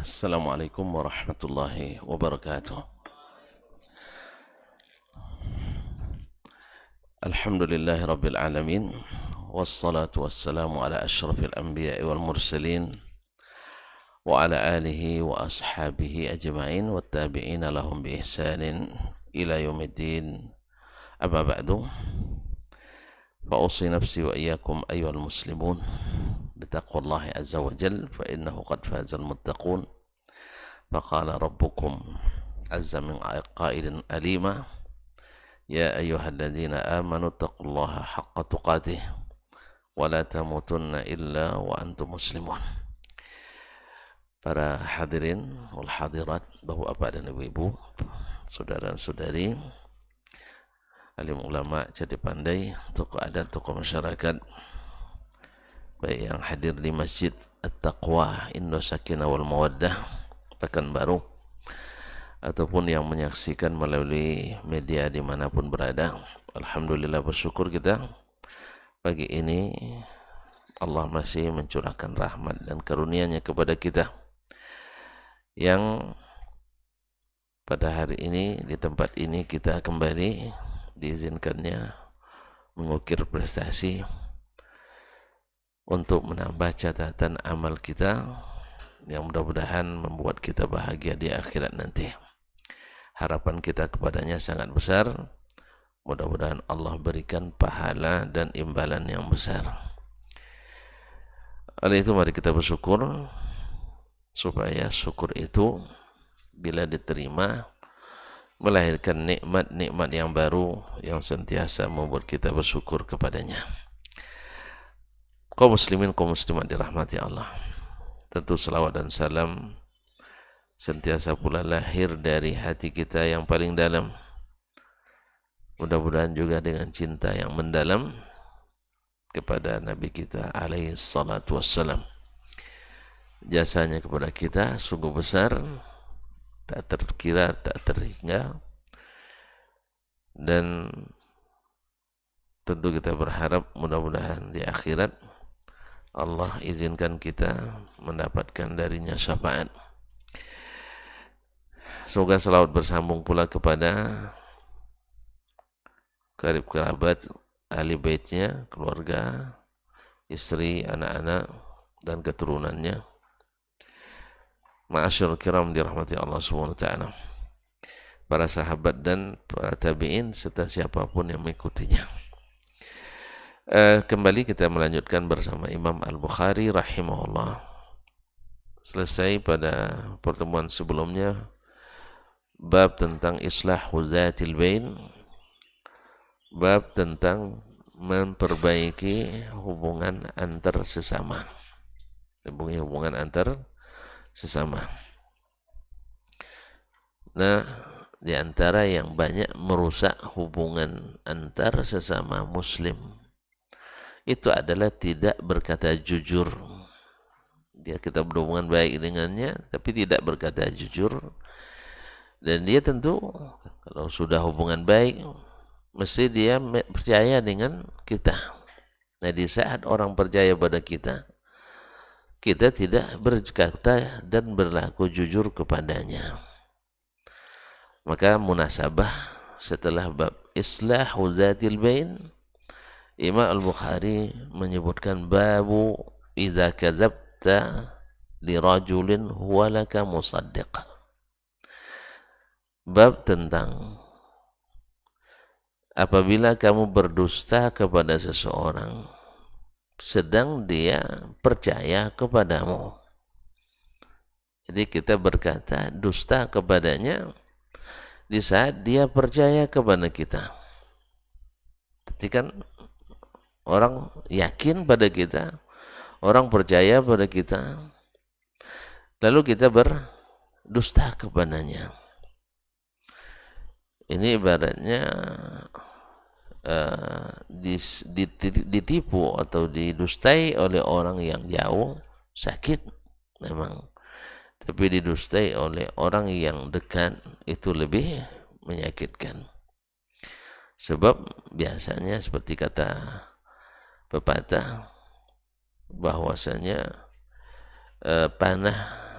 Assalamualaikum warahmatullahi wabarakatuh. Alhamdulillahi rabbil alamin. Wassalatu wassalamu ala ashrafil anbiya'i wal mursalin wa ala alihi wa ashabihi ajma'in wa tabi'ina lahum bi ihsanin ila yaumiddin. Amma ba'du. Fa'usi nafsi wa iyyakum ayyuhal muslimun bitaqwallahi azza wa jalla fa innahu qad fazal muttaqun. Faqala rabbukum azza min qailin alima ya ayyuhalladzina amanu taqullaha haqqa tuqatih wa la tamutunna illa wa antum muslimun. Para hadirin wal hadirat, bapak-bapak dan ibu-ibu, saudara-saudari, alim ulama, jadi pandai, tokoh adat, tokoh masyarakat, baik yang hadir di Masjid At-Taqwa Indosakinah wal Mawaddah Pekanbaru ataupun yang menyaksikan melalui media dimanapun berada. Alhamdulillah, bersyukur kita pagi ini Allah masih mencurahkan rahmat dan karunia-Nya kepada kita, yang pada hari ini di tempat ini kita kembali diizinkannya mengukir prestasi untuk menambah catatan amal kita yang mudah-mudahan membuat kita bahagia di akhirat nanti. Harapan kita kepadanya sangat besar. Mudah-mudahan Allah berikan pahala dan imbalan yang besar. Oleh itu mari kita bersyukur, supaya syukur itu bila diterima melahirkan nikmat-nikmat yang baru yang sentiasa membuat kita bersyukur kepadanya. Kaum muslimin, kaum muslimat dirahmati Allah, tentu selawat dan salam sentiasa pula lahir dari hati kita yang paling dalam. Mudah-mudahan juga dengan cinta yang mendalam kepada Nabi kita alaihi salatu wassalam. Jasanya kepada kita sungguh besar, tak terkira, tak terhingga, dan tentu kita berharap mudah-mudahan di akhirat Allah izinkan kita mendapatkan darinya syafaat. Semoga selawat bersambung pula kepada karib kerabat, ahli baitnya, keluarga, istri, anak-anak, dan keturunannya. Ma'asyarul kiram dirahmati Allah subhanahu wa ta'ala, para sahabat dan para tabi'in serta siapapun yang mengikutinya. Kembali kita melanjutkan bersama Imam Al-Bukhari rahimahullah. Selesai pada pertemuan sebelumnya bab tentang islahu zatil bain, bab tentang memperbaiki hubungan antar sesama, hubungan antar sesama. Nah, di antara yang banyak merusak hubungan antar sesama muslim itu adalah tidak berkata jujur. Dia kita berhubungan baik dengannya tapi tidak berkata jujur. Dan dia tentu kalau sudah hubungan baik mesti dia percaya dengan kita. Nah, di saat orang percaya pada kita, kita tidak berkata dan berlaku jujur kepadanya. Maka munasabah setelah bab islahu zatil bain, Imam Al-Bukhari menyebutkan babu idza kadzabta li rajulin huwa laka musaddiq. Bab tentang apabila kamu berdusta kepada seseorang sedang dia percaya kepadamu. Jadi kita berkata dusta kepadanya di saat dia percaya kepada kita. Jadi kan orang yakin pada kita, orang percaya pada kita, lalu kita berdusta kepadanya. Ini ibaratnya ditipu atau didustai oleh orang yang jauh, sakit memang, tapi didustai oleh orang yang dekat itu lebih menyakitkan. Sebab biasanya seperti kata pepatah bahwasanya panah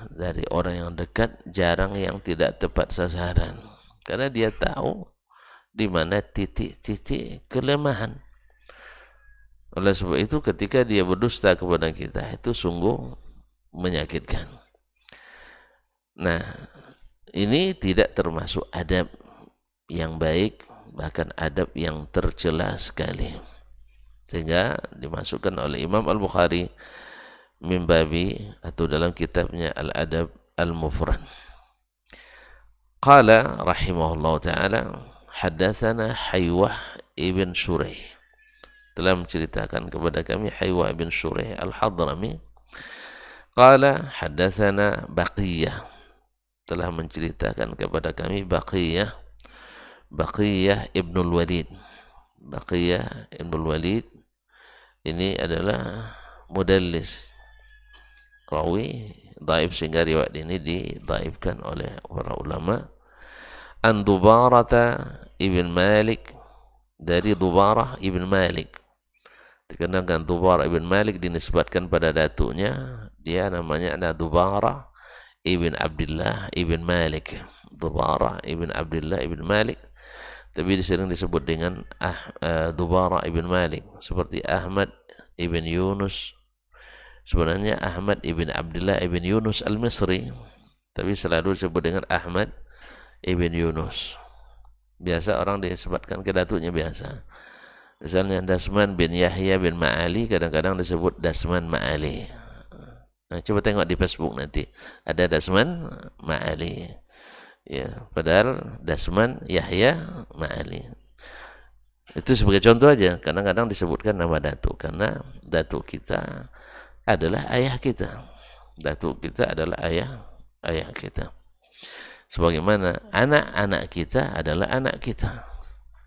dari orang yang dekat, jarang yang tidak tepat sasaran. Karena dia tahu di mana titik-titik kelemahan. Oleh sebab itu ketika dia berdusta kepada kita, itu sungguh menyakitkan. Nah, ini tidak termasuk adab yang baik, bahkan adab yang tercela sekali. Sehingga dimasukkan oleh Imam Al-Bukhari mimbabi atau dalam kitabnya Al-Adab Al-Mufrad. Qala rahimahullah ta'ala haddatsana Haywah ibn Shuraih, telah menceritakan kepada kami Haywah ibn Shuraih Al-Hadrami. Qala haddatsana Baqiyah, telah menceritakan kepada kami Baqiyah ibnul Walid. Baqiyah ibnul Walid ini adalah mudallis, rawi dhaif, sehingga riwayat ini didhaifkan oleh para ulama. An Dubarata ibn Malik, dari Dubarah ibn Malik. Dikarenakan Dubarah ibn Malik dinisbatkan pada datunya, dia namanya adalah Dubarah ibn Abdullah ibn Malik. Dubarah ibn Abdullah ibn Malik, tapi sering disebut dengan Dubarah ibn Malik, seperti Ahmad ibn Yunus. Sebenarnya Ahmad ibn Abdullah ibn Yunus al-Misri, tapi selalu disebut dengan Ahmad ibn Yunus. Biasa orang disebutkan ke datunya biasa. Misalnya Dasman bin Yahya bin Ma'ali, kadang-kadang disebut Dasman Ma'ali. Nah, coba tengok di Facebook nanti, ada Dasman Ma'ali. Ya, padahal Dasman Yahya Ma'ali. Itu sebagai contoh aja. Kadang-kadang disebutkan nama datuk, karena datuk kita adalah ayah kita. Datuk kita adalah ayah kita. Sebagaimana anak-anak kita adalah anak kita.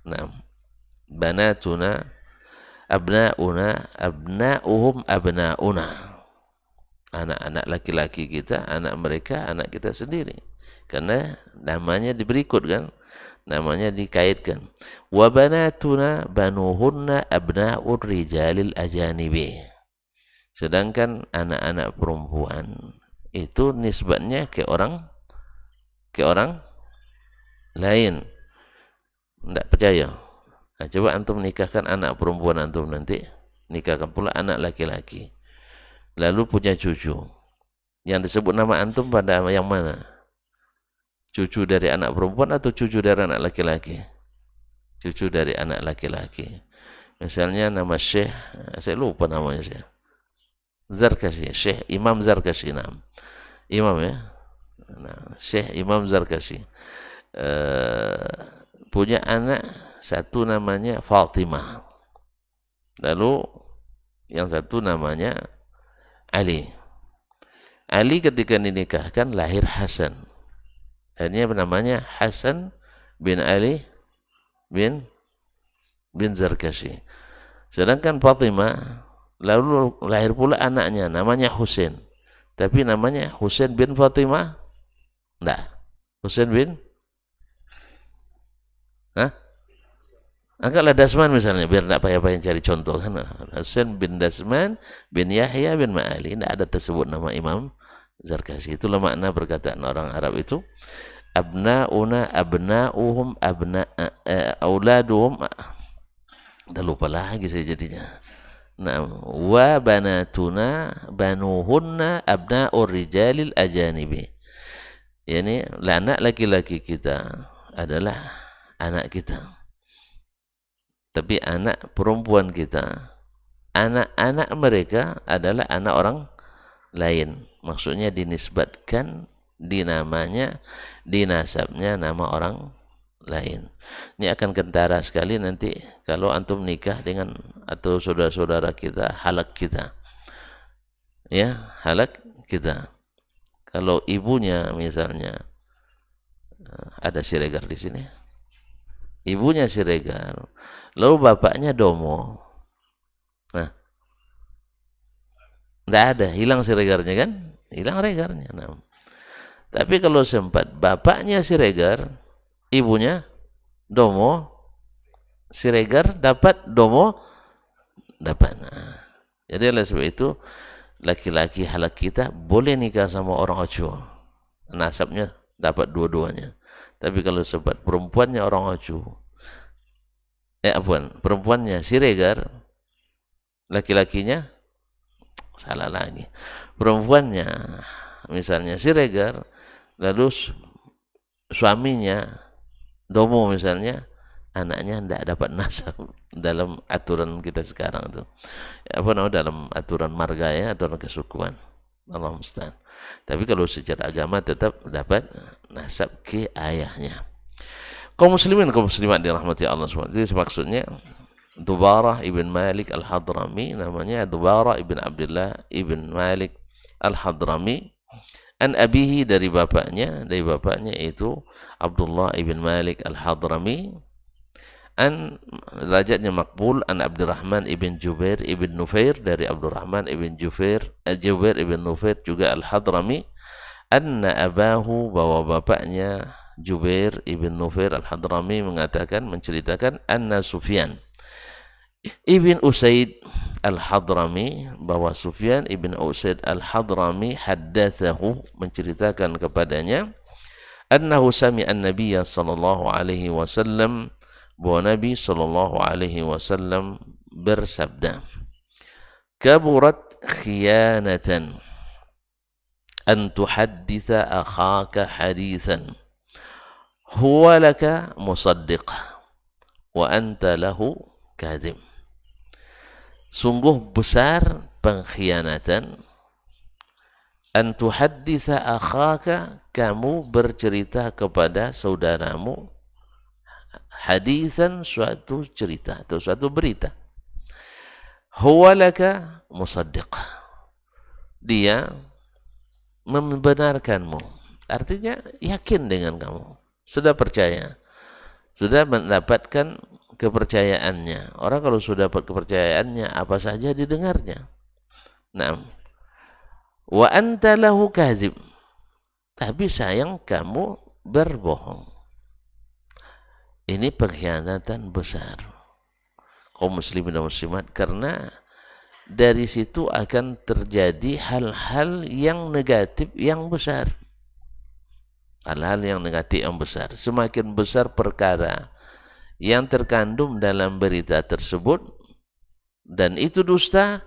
Nah, banatuna abnauna abnauhum abnauna. Anak-anak laki-laki kita, anak mereka, anak kita sendiri. Karena namanya berikut kan, namanya dikaitkan. Wa banatuna banuhunna abnaur rijalil ajanibi. Sedangkan anak-anak perempuan itu nisbatnya ke orang lain. Tidak percaya? Nah, coba antum nikahkan anak perempuan antum nanti, nikahkan pula anak laki-laki, lalu punya cucu. Yang disebut nama antum pada yang mana? Cucu dari anak perempuan atau cucu dari anak laki-laki? Cucu dari anak laki-laki. Misalnya nama Syekh, saya lupa namanya Syekh Zarkashi, Syekh Imam Zarkashi, nama Imam ya. Nah, Syekh Imam Zarkashi punya anak satu namanya Fatimah, lalu yang satu namanya Ali. Ali ketika dinikahkan lahir Hasan, akhirnya namanya Hasan bin Ali bin Zarkashi. Sedangkan Fatimah lalu lahir pula anaknya namanya Husain, tapi namanya Husain bin Fatimah. Enggak, Husain bin angkatlah Dasman misalnya, biar tidak payah-payah cari contoh kan. Husain bin Dasman bin Yahya bin Ma'ali, tidak ada tersebut nama Imam Zarkashi. Itulah makna perkataan orang Arab itu, abnauna abnauhum auladuhum. Udah lupa lagi saya jadinya. Nah, wa banatuna banuhunna abnaur rijalil ajanibi. Yani anak laki-laki kita adalah anak kita, tapi anak perempuan kita, anak-anak mereka adalah anak orang lain. Maksudnya dinisbatkan, dinamanya, dinasabnya nama orang lain. Ini akan kentara sekali nanti kalau antum nikah dengan atau saudara-saudara kita, halak kita. Ya, halak kita. Kalau ibunya misalnya, ada Siregar di sini. Ibunya Siregar, lalu bapaknya Domo. Nah, tidak ada, hilang Siregarnya kan? Hilang regarnya. Nah, tapi kalau sempat bapaknya Siregar, ibunya Domo, Siregar dapat, Domo dapat. Nah, jadi oleh sebab itu laki-laki halal kita boleh nikah sama orang Ojo, nasabnya dapat dua-duanya. Tapi kalau sobat perempuannya orang Ojo, perempuannya Siregar, laki-lakinya salah lagi. Perempuannya misalnya Siregar, lalu suaminya Domo misalnya, anaknya tidak dapat nasab dalam aturan kita sekarang tuh. Dalam aturan marga ya, aturan kesukuan. Allah musta'an. Tapi kalau secara agama tetap dapat nasab ke ayahnya. Kaum muslimin, kaum muslimat dirahmati Allah SWT. Jadi maksudnya Dubarah ibn Malik al-Hadrami, namanya Dubarah ibn Abdullah ibn Malik al-Hadrami, an abihi, dari bapaknya itu Abdullah ibn Malik al-Hadrami, an derajatnya makbul, an Abdurrahman ibn Jubair ibn Nufair, dari Abdurrahman ibn Jubair ibn Nufair juga al-Hadrami, anna abahu, bahwa bapaknya Jubair ibn Nufair al-Hadrami menceritakan anna Sufyan ibn Usaid al-Hadrami, bahwa Sufyan ibn Usaid al-Hadrami haddatsahu, menceritakan kepadanya, annahu sami'a an-nabiyya sallallahu alaihi wasallam, bahwa Nabi sallallahu alaihi wasallam bersabda, kaburat khiyanatan an tuhadditha akhaka hadithan huwa laka musaddiq wa anta lahu kadhib. Sungguh besar pengkhianatan, an tuhadditha akhaka, kamu bercerita kepada saudaramu, hadithan, suatu cerita atau suatu berita, huwa laka musaddiq, dia membenarkanmu, artinya yakin dengan kamu, sudah percaya, sudah mendapatkan kepercayaannya. Orang kalau sudah dapat kepercayaannya, apa saja didengarnya. Naam. Wa anta lahu kazib, tapi sayang kamu berbohong. Ini pengkhianatan besar kaum muslimin dan muslimat, karena dari situ akan terjadi hal-hal yang negatif yang besar. Hal-hal yang negatif yang besar. Semakin besar perkara yang terkandung dalam berita tersebut dan itu dusta,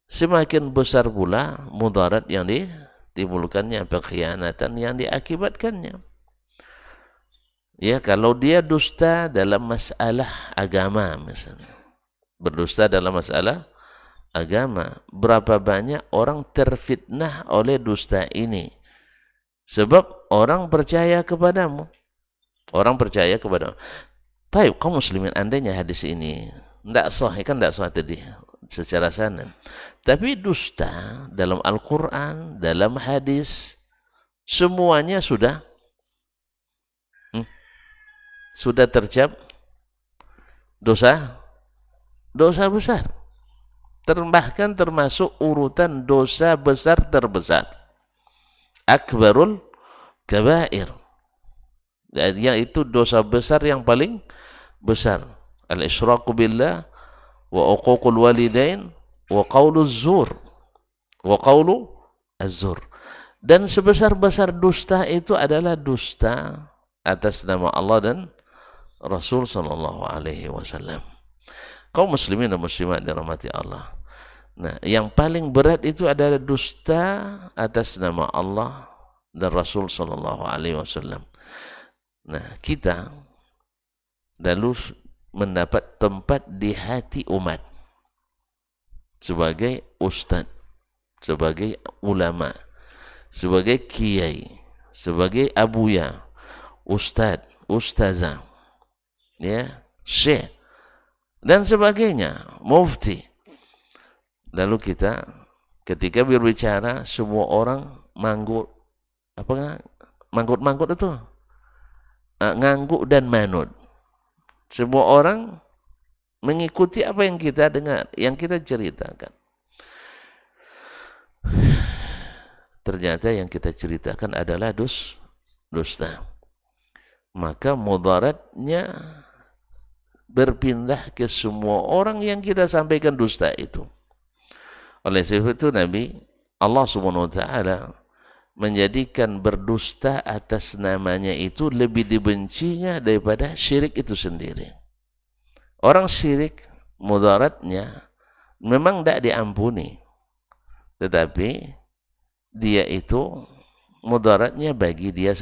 semakin besar pula mudarat yang ditimbulkannya, pengkhianatan yang diakibatkannya. Ya, kalau dia dusta dalam masalah agama misalnya, berdusta dalam masalah agama, berapa banyak orang terfitnah oleh dusta ini, sebab orang percaya kepadamu, Baik, kaum muslimin, andainya hadis ini tidak sahih, kan tidak sahih tadi secara sanad, tapi dusta dalam Al-Quran, dalam hadis, semuanya sudah tercap dosa besar, bahkan termasuk urutan dosa besar terbesar, akbarul kabair, yaitu dosa besar yang paling besar, al-isyraku billah wa uququl walidain wa qauluz zur wa qaulu az-zur. Dan sebesar-besar dusta itu adalah dusta atas nama Allah dan Rasul sallallahu alaihi wasallam. Kaum muslimin dan muslimat dirahmati Allah. Nah, yang paling berat itu adalah dusta atas nama Allah dan Rasul sallallahu alaihi wasallam. Nah, kita lalu mendapat tempat di hati umat sebagai ustaz, sebagai ulama, sebagai kiai, sebagai abuya, ustaz, ustazah, ya, syekh dan sebagainya, mufti. Lalu kita ketika berbicara, semua orang manggut itu ngangguk dan manut. Semua orang mengikuti apa yang kita dengar, yang kita ceritakan. Ternyata yang kita ceritakan adalah dusta. Maka mudaratnya berpindah ke semua orang yang kita sampaikan dusta itu. Oleh sebab itu Allah Subhanahu wa taala menjadikan berdusta atas namanya itu lebih dibencinya daripada syirik itu sendiri. Orang syirik mudaratnya memang tidak diampuni, tetapi dia itu mudaratnya bagi dia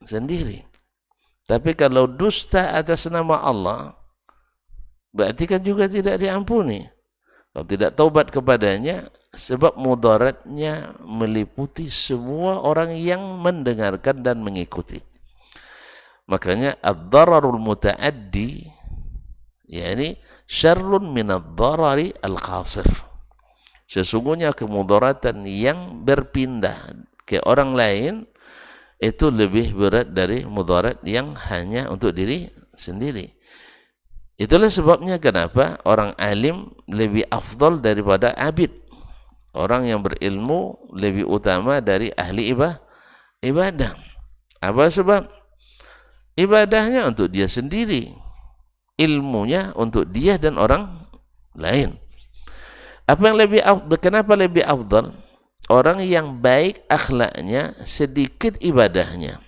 sendiri. Tapi kalau dusta atas nama Allah, berarti kan juga tidak diampuni. Kalau tidak taubat kepadanya, sebab mudaratnya meliputi semua orang yang mendengarkan dan mengikuti. Makanya ad-dararul muta'addi, yakni syarrun min ad-darari al-qasir. Sesungguhnya kemudaratan yang berpindah ke orang lain itu lebih berat dari mudarat yang hanya untuk diri sendiri. Itulah sebabnya kenapa orang alim lebih afdal daripada abid. Orang yang berilmu lebih utama dari ahli ibadah. Apa sebab? Ibadahnya untuk dia sendiri, ilmunya untuk dia dan orang lain. Kenapa lebih afdal? Orang yang baik akhlaknya, sedikit ibadahnya.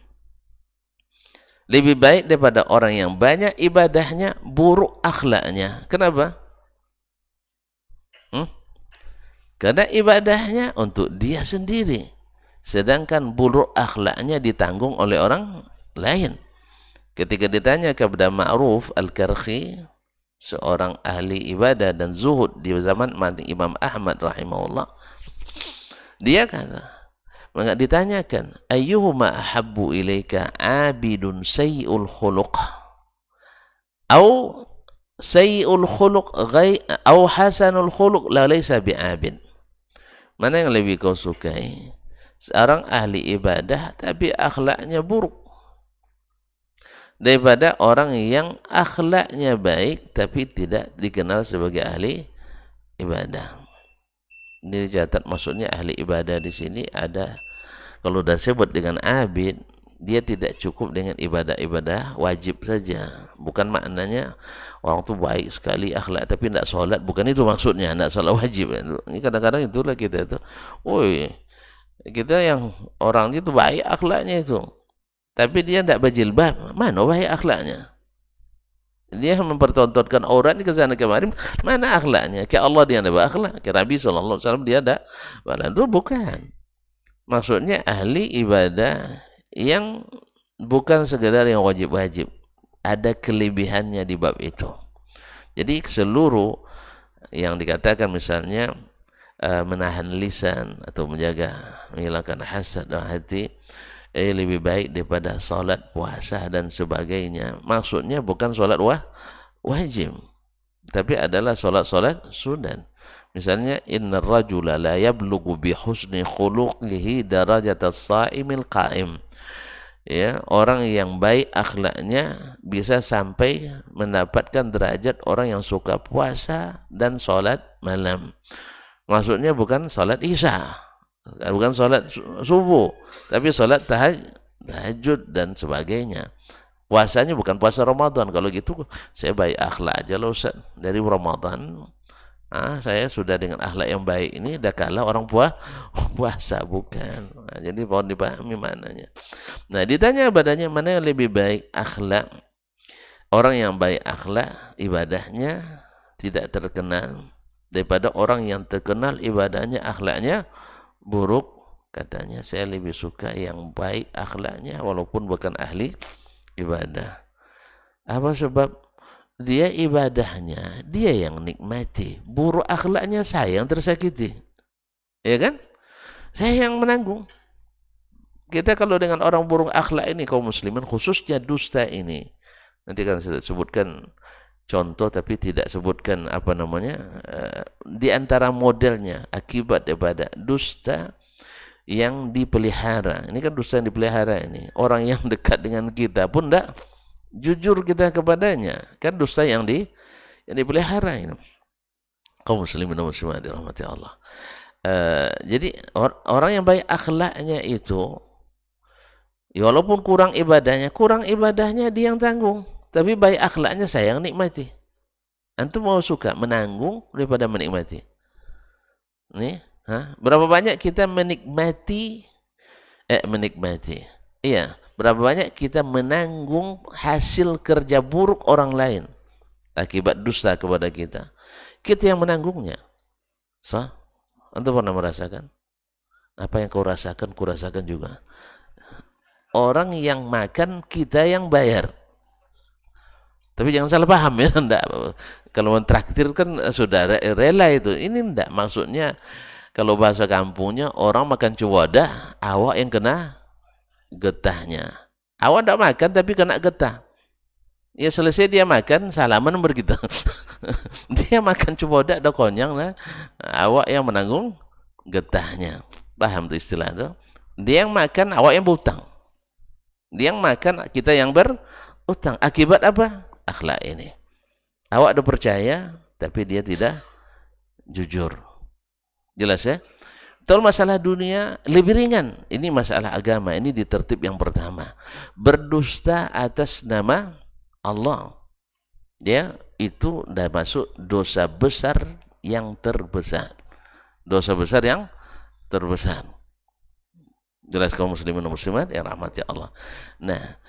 Lebih baik daripada orang yang banyak ibadahnya, buruk akhlaknya. Kenapa? Karena ibadahnya untuk dia sendiri, sedangkan buruk akhlaknya ditanggung oleh orang lain. Ketika ditanya kepada Ma'ruf Al-Karkhi, seorang ahli ibadah dan zuhud di zaman Imam Ahmad rahimahullah, dia kata, ditanyakan, ayyuhuma ahabbu ilaika abidun sayyi'ul khuluq au sayyi'ul khuluq au hasanul khuluq la laysa bi'abid. Mana yang lebih kau sukai? Seorang ahli ibadah tapi akhlaknya buruk, daripada orang yang akhlaknya baik tapi tidak dikenal sebagai ahli ibadah. Ini dicatat, maksudnya ahli ibadah di sini ada, kalau sudah sebut dengan abid, dia tidak cukup dengan ibadah-ibadah wajib saja. Bukan maknanya orang itu baik sekali akhlak tapi tidak sholat, bukan itu maksudnya, tidak sholat wajib. Ini kadang-kadang itulah kita itu, kita yang orang itu baik akhlaknya itu, tapi dia tidak berjilbab, mana baik akhlaknya? Dia mempertontonkan aurat ke sana kemari, mana akhlaknya? Ke Allah dia tidak berakhlak, ke Nabi SAW dia tidak berakhlak. Itu bukan. Maksudnya ahli ibadah yang bukan sekedar yang wajib-wajib, ada kelebihannya di bab itu. Jadi seluruh yang dikatakan misalnya menahan lisan atau menghilangkan hasad dalam hati, lebih baik daripada solat, puasa dan sebagainya. Maksudnya bukan solat wajib, tapi adalah solat-solat sunnah. Misalnya, innar rajula la yablughu bi husni khuluqihi darajatas sha'imil qa'im. Ya, orang yang baik akhlaknya bisa sampai mendapatkan derajat orang yang suka puasa dan solat malam. Maksudnya bukan solat isya, bukan solat subuh, tapi solat tahajud dan sebagainya. Puasanya bukan puasa Ramadan. Kalau gitu saya baik akhlak aja loh Ustaz, dari Ramadan saya sudah dengan akhlak yang baik ini dah kalah orang puasa, bukan. Jadi mohon dipahami maknanya. Nah, ditanya badannya mana yang lebih baik akhlak. Orang yang baik akhlak ibadahnya tidak terkenal daripada orang yang terkenal ibadahnya akhlaknya buruk. Katanya saya lebih suka yang baik akhlaknya walaupun bukan ahli ibadah. Apa sebab? Dia ibadahnya dia yang nikmati, buruk akhlaknya saya yang tersakiti, ya kan? Saya yang menanggung. Kita kalau dengan orang buruk akhlak ini, kaum muslimin khususnya dusta ini, nanti kan saya sebutkan contoh tapi tidak sebutkan apa namanya, di antara modelnya akibat daripada dusta yang dipelihara. Ini kan dusta yang dipelihara ini, orang yang dekat dengan kita pun tidak jujur kita kepadanya, kan dusta yang dipelihara ini. Kaum muslimin dan muslimat dirahmati Allah. Jadi orang yang baik akhlaknya itu, ya walaupun kurang ibadahnya dia yang tanggung, tapi baik akhlaknya saya yang nikmati. Antum mau suka menanggung daripada menikmati? Nih, berapa banyak kita menikmati. Iya, berapa banyak kita menanggung hasil kerja buruk orang lain akibat dusta kepada kita. Kita yang menanggungnya. So, Anda pernah merasakan? Apa yang kau rasakan, kurasakan juga. Orang yang makan, kita yang bayar. Tapi jangan salah paham ya, enggak. Kalau mentraktir kan sudah rela itu. Ini enggak, maksudnya kalau bahasa kampungnya orang makan cuwada, awak yang kena getahnya. Awak enggak makan tapi kena getah. Ya selesai dia makan, salaman bergitu. Dia makan cuwada ada konyang lah. Awak yang menanggung getahnya. Paham tuh istilah itu? Dia yang makan, awak yang berutang. Dia yang makan, kita yang berutang. Akibat apa? Akhlak ini. Awak ada percaya, tapi dia tidak jujur. Jelas ya? Betul, masalah dunia lebih ringan. Ini masalah agama. Ini di tertib yang pertama. Berdusta atas nama Allah. Ya, itu dah masuk dosa besar yang terbesar. Dosa besar yang terbesar. Jelas kaum muslimin dan muslimat yang rahmati Allah. Nah,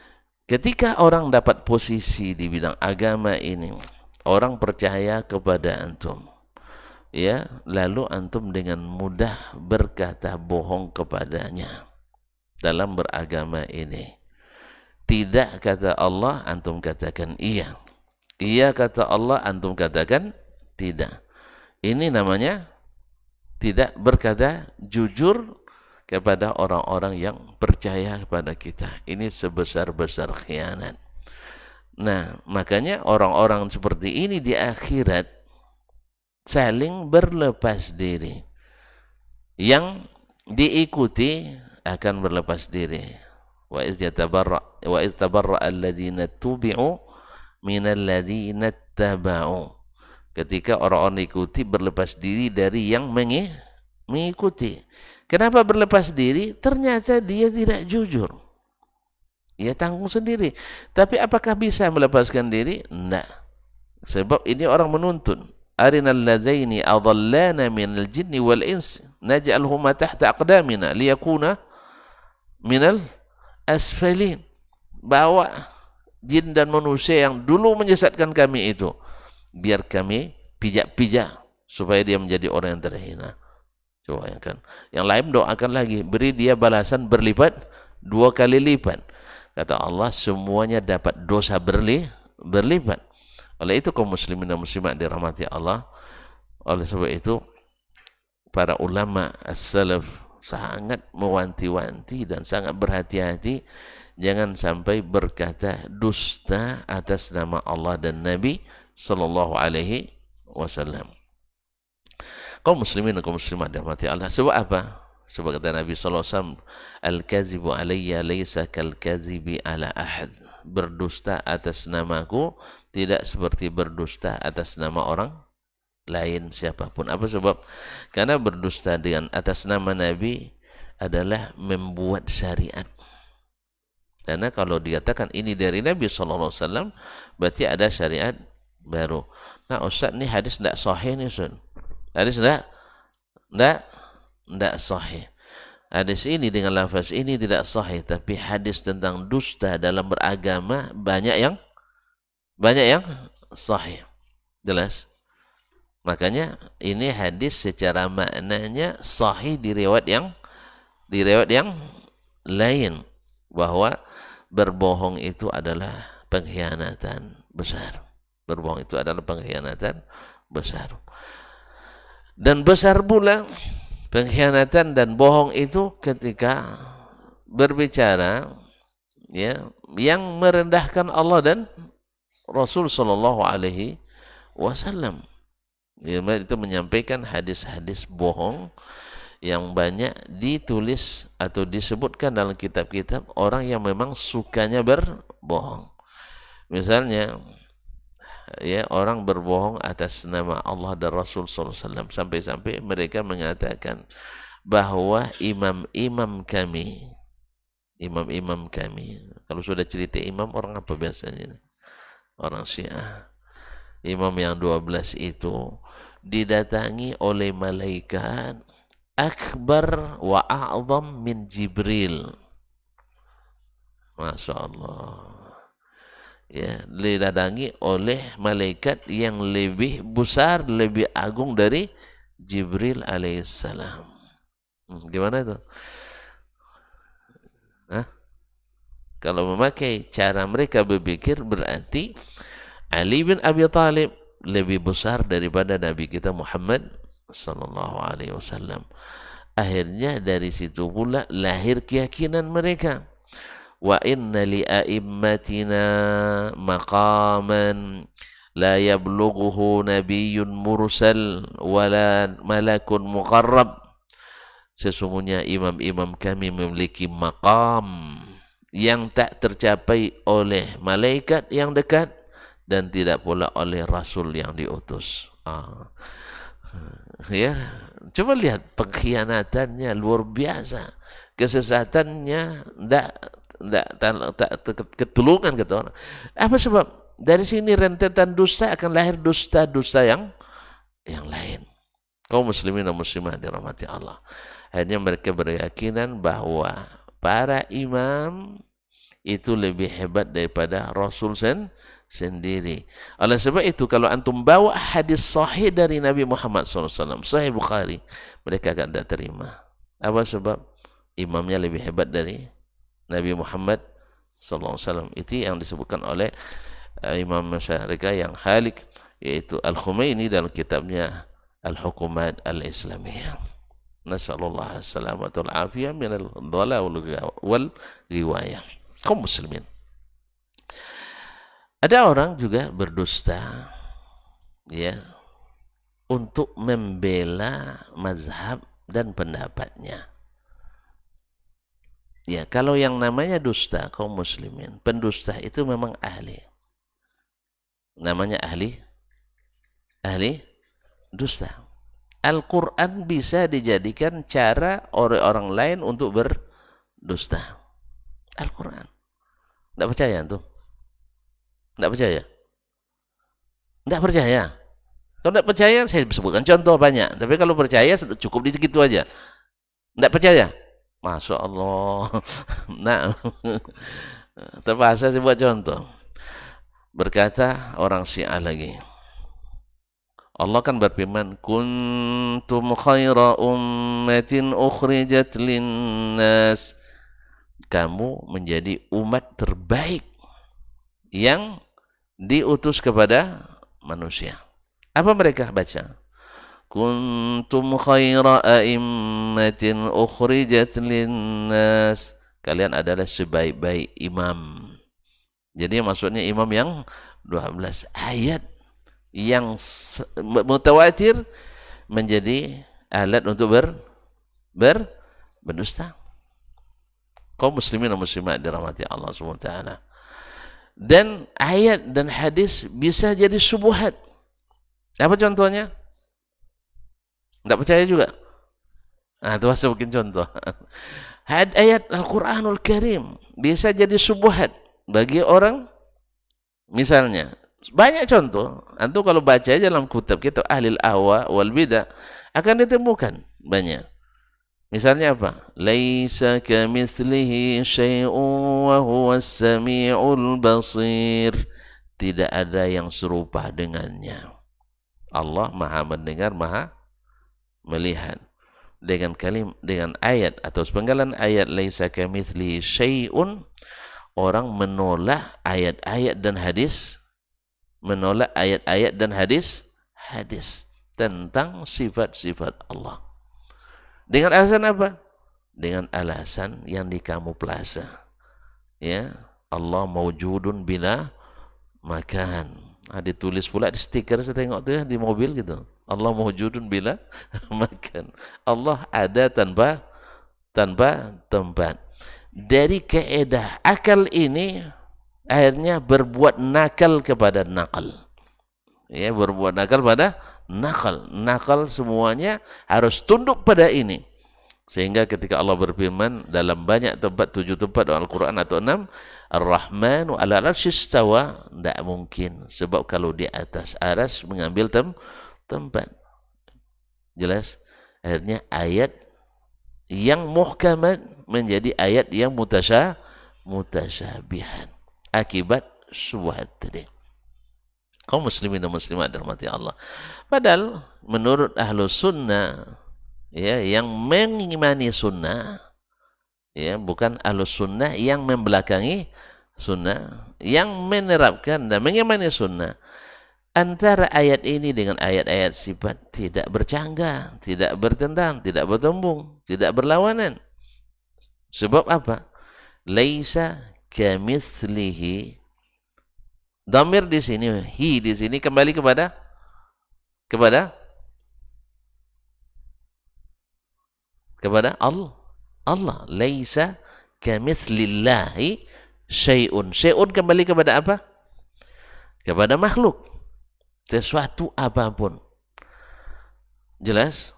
ketika orang dapat posisi di bidang agama ini, orang percaya kepada antum, ya, lalu antum dengan mudah berkata bohong kepadanya dalam beragama ini. Tidak kata Allah, antum katakan iya. Iya kata Allah, antum katakan tidak. Ini namanya tidak berkata jujur kepada orang-orang yang percaya kepada kita. Ini sebesar-besar khianat. Nah, makanya orang-orang seperti ini di akhirat saling berlepas diri. Yang diikuti akan berlepas diri. Wa iz tabarra alladhina tubi'u minal ladzina taba'u. Ketika orang-orang ikuti berlepas diri dari yang mengikuti. Kenapa berlepas diri? Ternyata dia tidak jujur. Ia tanggung sendiri. Tapi apakah bisa melepaskan diri? Tidak. Sebab ini orang menuntun. Arinal ladzaini adallana minal jinni wal ins naj'alhuma tahta aqdamina liyakuna minal asfalin. Bawa jin dan manusia yang dulu menyesatkan kami itu, biar kami pijak-pijak supaya dia menjadi orang yang terhina. Coba kan. Yang lain doakan lagi, beri dia balasan berlipat, 2 kali lipat. Kata Allah, semuanya dapat dosa berlipat. Oleh itu kaum muslimin dan muslimat dirahmati Allah. Oleh sebab itu para ulama as-salaf sangat mewanti-wanti dan sangat berhati-hati jangan sampai berkata dusta atas nama Allah dan Nabi sallallahu alaihi wasallam. Kaum muslimin dan kaum muslimat dirahmati Allah. Sebab apa? Sebab kata Nabi sallallahu alaihi wasallam, al-kazibu alayya laysa kal-kazibi ala ahad. Berdusta atas namaku tidak seperti berdusta atas nama orang lain siapapun. Apa sebab? Karena berdusta dengan atas nama Nabi adalah membuat syariat. Karena kalau dikatakan ini dari Nabi sallallahu alaihi wasallam, berarti ada syariat baru. Nah, Ustaz, ini hadis tidak sahih nih, Ustaz. Hadis tidak sahih. Hadis ini dengan lafaz ini tidak sahih, tapi hadis tentang dusta dalam beragama banyak yang sahih. Jelas? Makanya ini hadis secara maknanya sahih di riwayat yang lain, bahwa berbohong itu adalah pengkhianatan besar. Berbohong itu adalah pengkhianatan besar. Dan besar pula pengkhianatan dan bohong itu ketika berbicara, ya, yang merendahkan Allah dan Rasul sallallahu alaihi wasallam. Ya, itu menyampaikan hadis-hadis bohong yang banyak ditulis atau disebutkan dalam kitab-kitab orang yang memang sukanya berbohong. Misalnya, ya, orang berbohong atas nama Allah dan Rasul sallallahu alaihi wasallam sampai-sampai mereka mengatakan bahwa imam-imam kami, kalau sudah cerita imam, orang apa biasanya? Orang Syiah. Imam yang 12 itu didatangi oleh malaikat akbar wa a'zam min Jibril. Masya Allah. Ya, didatangi oleh malaikat yang lebih besar, lebih agung dari Jibril alaihissalam. Gimana itu? Hah? Kalau memakai cara mereka berpikir, berarti Ali bin Abi Thalib lebih besar daripada Nabi kita Muhammad sallallahu alaihi wasallam. Akhirnya dari situ pula lahir keyakinan mereka. Wa inna li a'immatina maqaman la yablughuhu nabiyyun mursal wala malakun muqarrab. Sesungguhnya imam-imam kami memiliki maqam yang tak tercapai oleh malaikat yang dekat dan tidak pula oleh rasul yang diutus. Ya, coba lihat pengkhianatannya luar biasa, kesesatannya tak ketulungan kata orang. Apa sebab? Dari sini rentetan dusta akan lahir dusta-dusta yang lain. Kaum muslimin dan muslimah dirahmati Allah. Akhirnya mereka berkeyakinan bahwa para imam itu lebih hebat daripada Rasul sendiri. Oleh sebab itu, kalau antum bawa hadis sahih dari Nabi Muhammad SAW, Sahih Bukhari, mereka akan tak terima. Apa sebab? Imamnya lebih hebat dari Nabi Muhammad SAW. Itu yang disebutkan oleh Imam mereka yang halik, yaitu Al-Khumaini dalam kitabnya Al-Hukumat Al-Islamiyah. Nasallallahu as-salamata wal afiyah minal dhalal wal riwayah. Kaum muslimin, ada orang juga berdusta ya untuk membela mazhab dan pendapatnya. Ya, kalau yang namanya dusta, kaum muslimin, pendusta itu memang ahli. Namanya ahli dusta. Al-Quran bisa dijadikan cara oleh orang lain untuk berdusta. Al-Quran. Tidak percaya tuh? Tidak percaya? Tidak percaya? Kalau tidak percaya, saya sebutkan contoh banyak. Tapi kalau percaya, cukup di segitu aja. Tidak percaya? Masya Allah. Nah, terpaksa saya buat contoh. Berkata orang Syiah lagi. Allah kan berfirman, kuntum khaira ummatin ukhrijat linnas. Kamu menjadi umat terbaik yang diutus kepada manusia. Apa mereka baca? Kuntum khaira a'immatin ukhrijat linnas. Kalian adalah sebaik-baik imam. Jadi maksudnya imam yang 12 ayat yang mutawatir menjadi alat untuk berdusta. Kaum muslimin dan muslimat dirahmati Allah SWT. Dan ayat dan hadis bisa jadi subuhat. Apa contohnya? Tidak percaya juga. Nah, itu saya bikin contoh. Ayat Al-Quranul Karim bisa jadi subuhat bagi orang. Misalnya, banyak contoh. Antum kalau baca dalam kitab kita Ahlil Ahwa wal Bidah akan ditemukan banyak. Misalnya apa? Laisa kamitslihi syai'un wa huwas samiul basir. Tidak ada yang serupa dengannya. Allah Maha mendengar, Maha melihat. Dengan ayat atau sepenggalan ayat laisa kamitslihi syai'un, orang menolak ayat-ayat dan hadis, menolak ayat-ayat dan hadis tentang sifat-sifat Allah. Dengan alasan apa? Dengan alasan yang dikamuflase. Ya, Allah mawjudun bila makan. Ditulis pula di stiker, saya tengok tuh ya, di mobil gitu. Allah mawjudun bila makan. Allah ada tanpa tempat. Dari keedah akal ini akhirnya berbuat nakal kepada nakal. Ya, berbuat nakal pada nakal. Nakal semuanya harus tunduk pada ini. Sehingga ketika Allah berfirman dalam banyak tempat, 7 tempat dalam Al-Quran atau 6, Ar-Rahmanu 'alal 'arsy istawa, tidak mungkin. Sebab kalau di atas aras mengambil tempat. Jelas? Akhirnya ayat yang muhkamat menjadi ayat yang mutasyabihan akibat syubhat tadi. Kaum muslimin dan muslimat dirahmati Allah. Padahal menurut ahlu sunnah, ya, yang mengimani sunnah, ya, bukan ahlu sunnah yang membelakangi sunnah, yang menerapkan dan mengimani sunnah, antara ayat ini dengan ayat-ayat sifat tidak bercanggah, tidak bertentang, tidak bertembung, tidak berlawanan. Sebab apa? Laisa kamitslihi. Dhamir di sini, hi di sini kembali kepada Allah. Allah. Laisa kamitslillahi syai'un. Syai'un kembali kepada apa? Kepada makhluk. Sesuatu apapun. Jelas?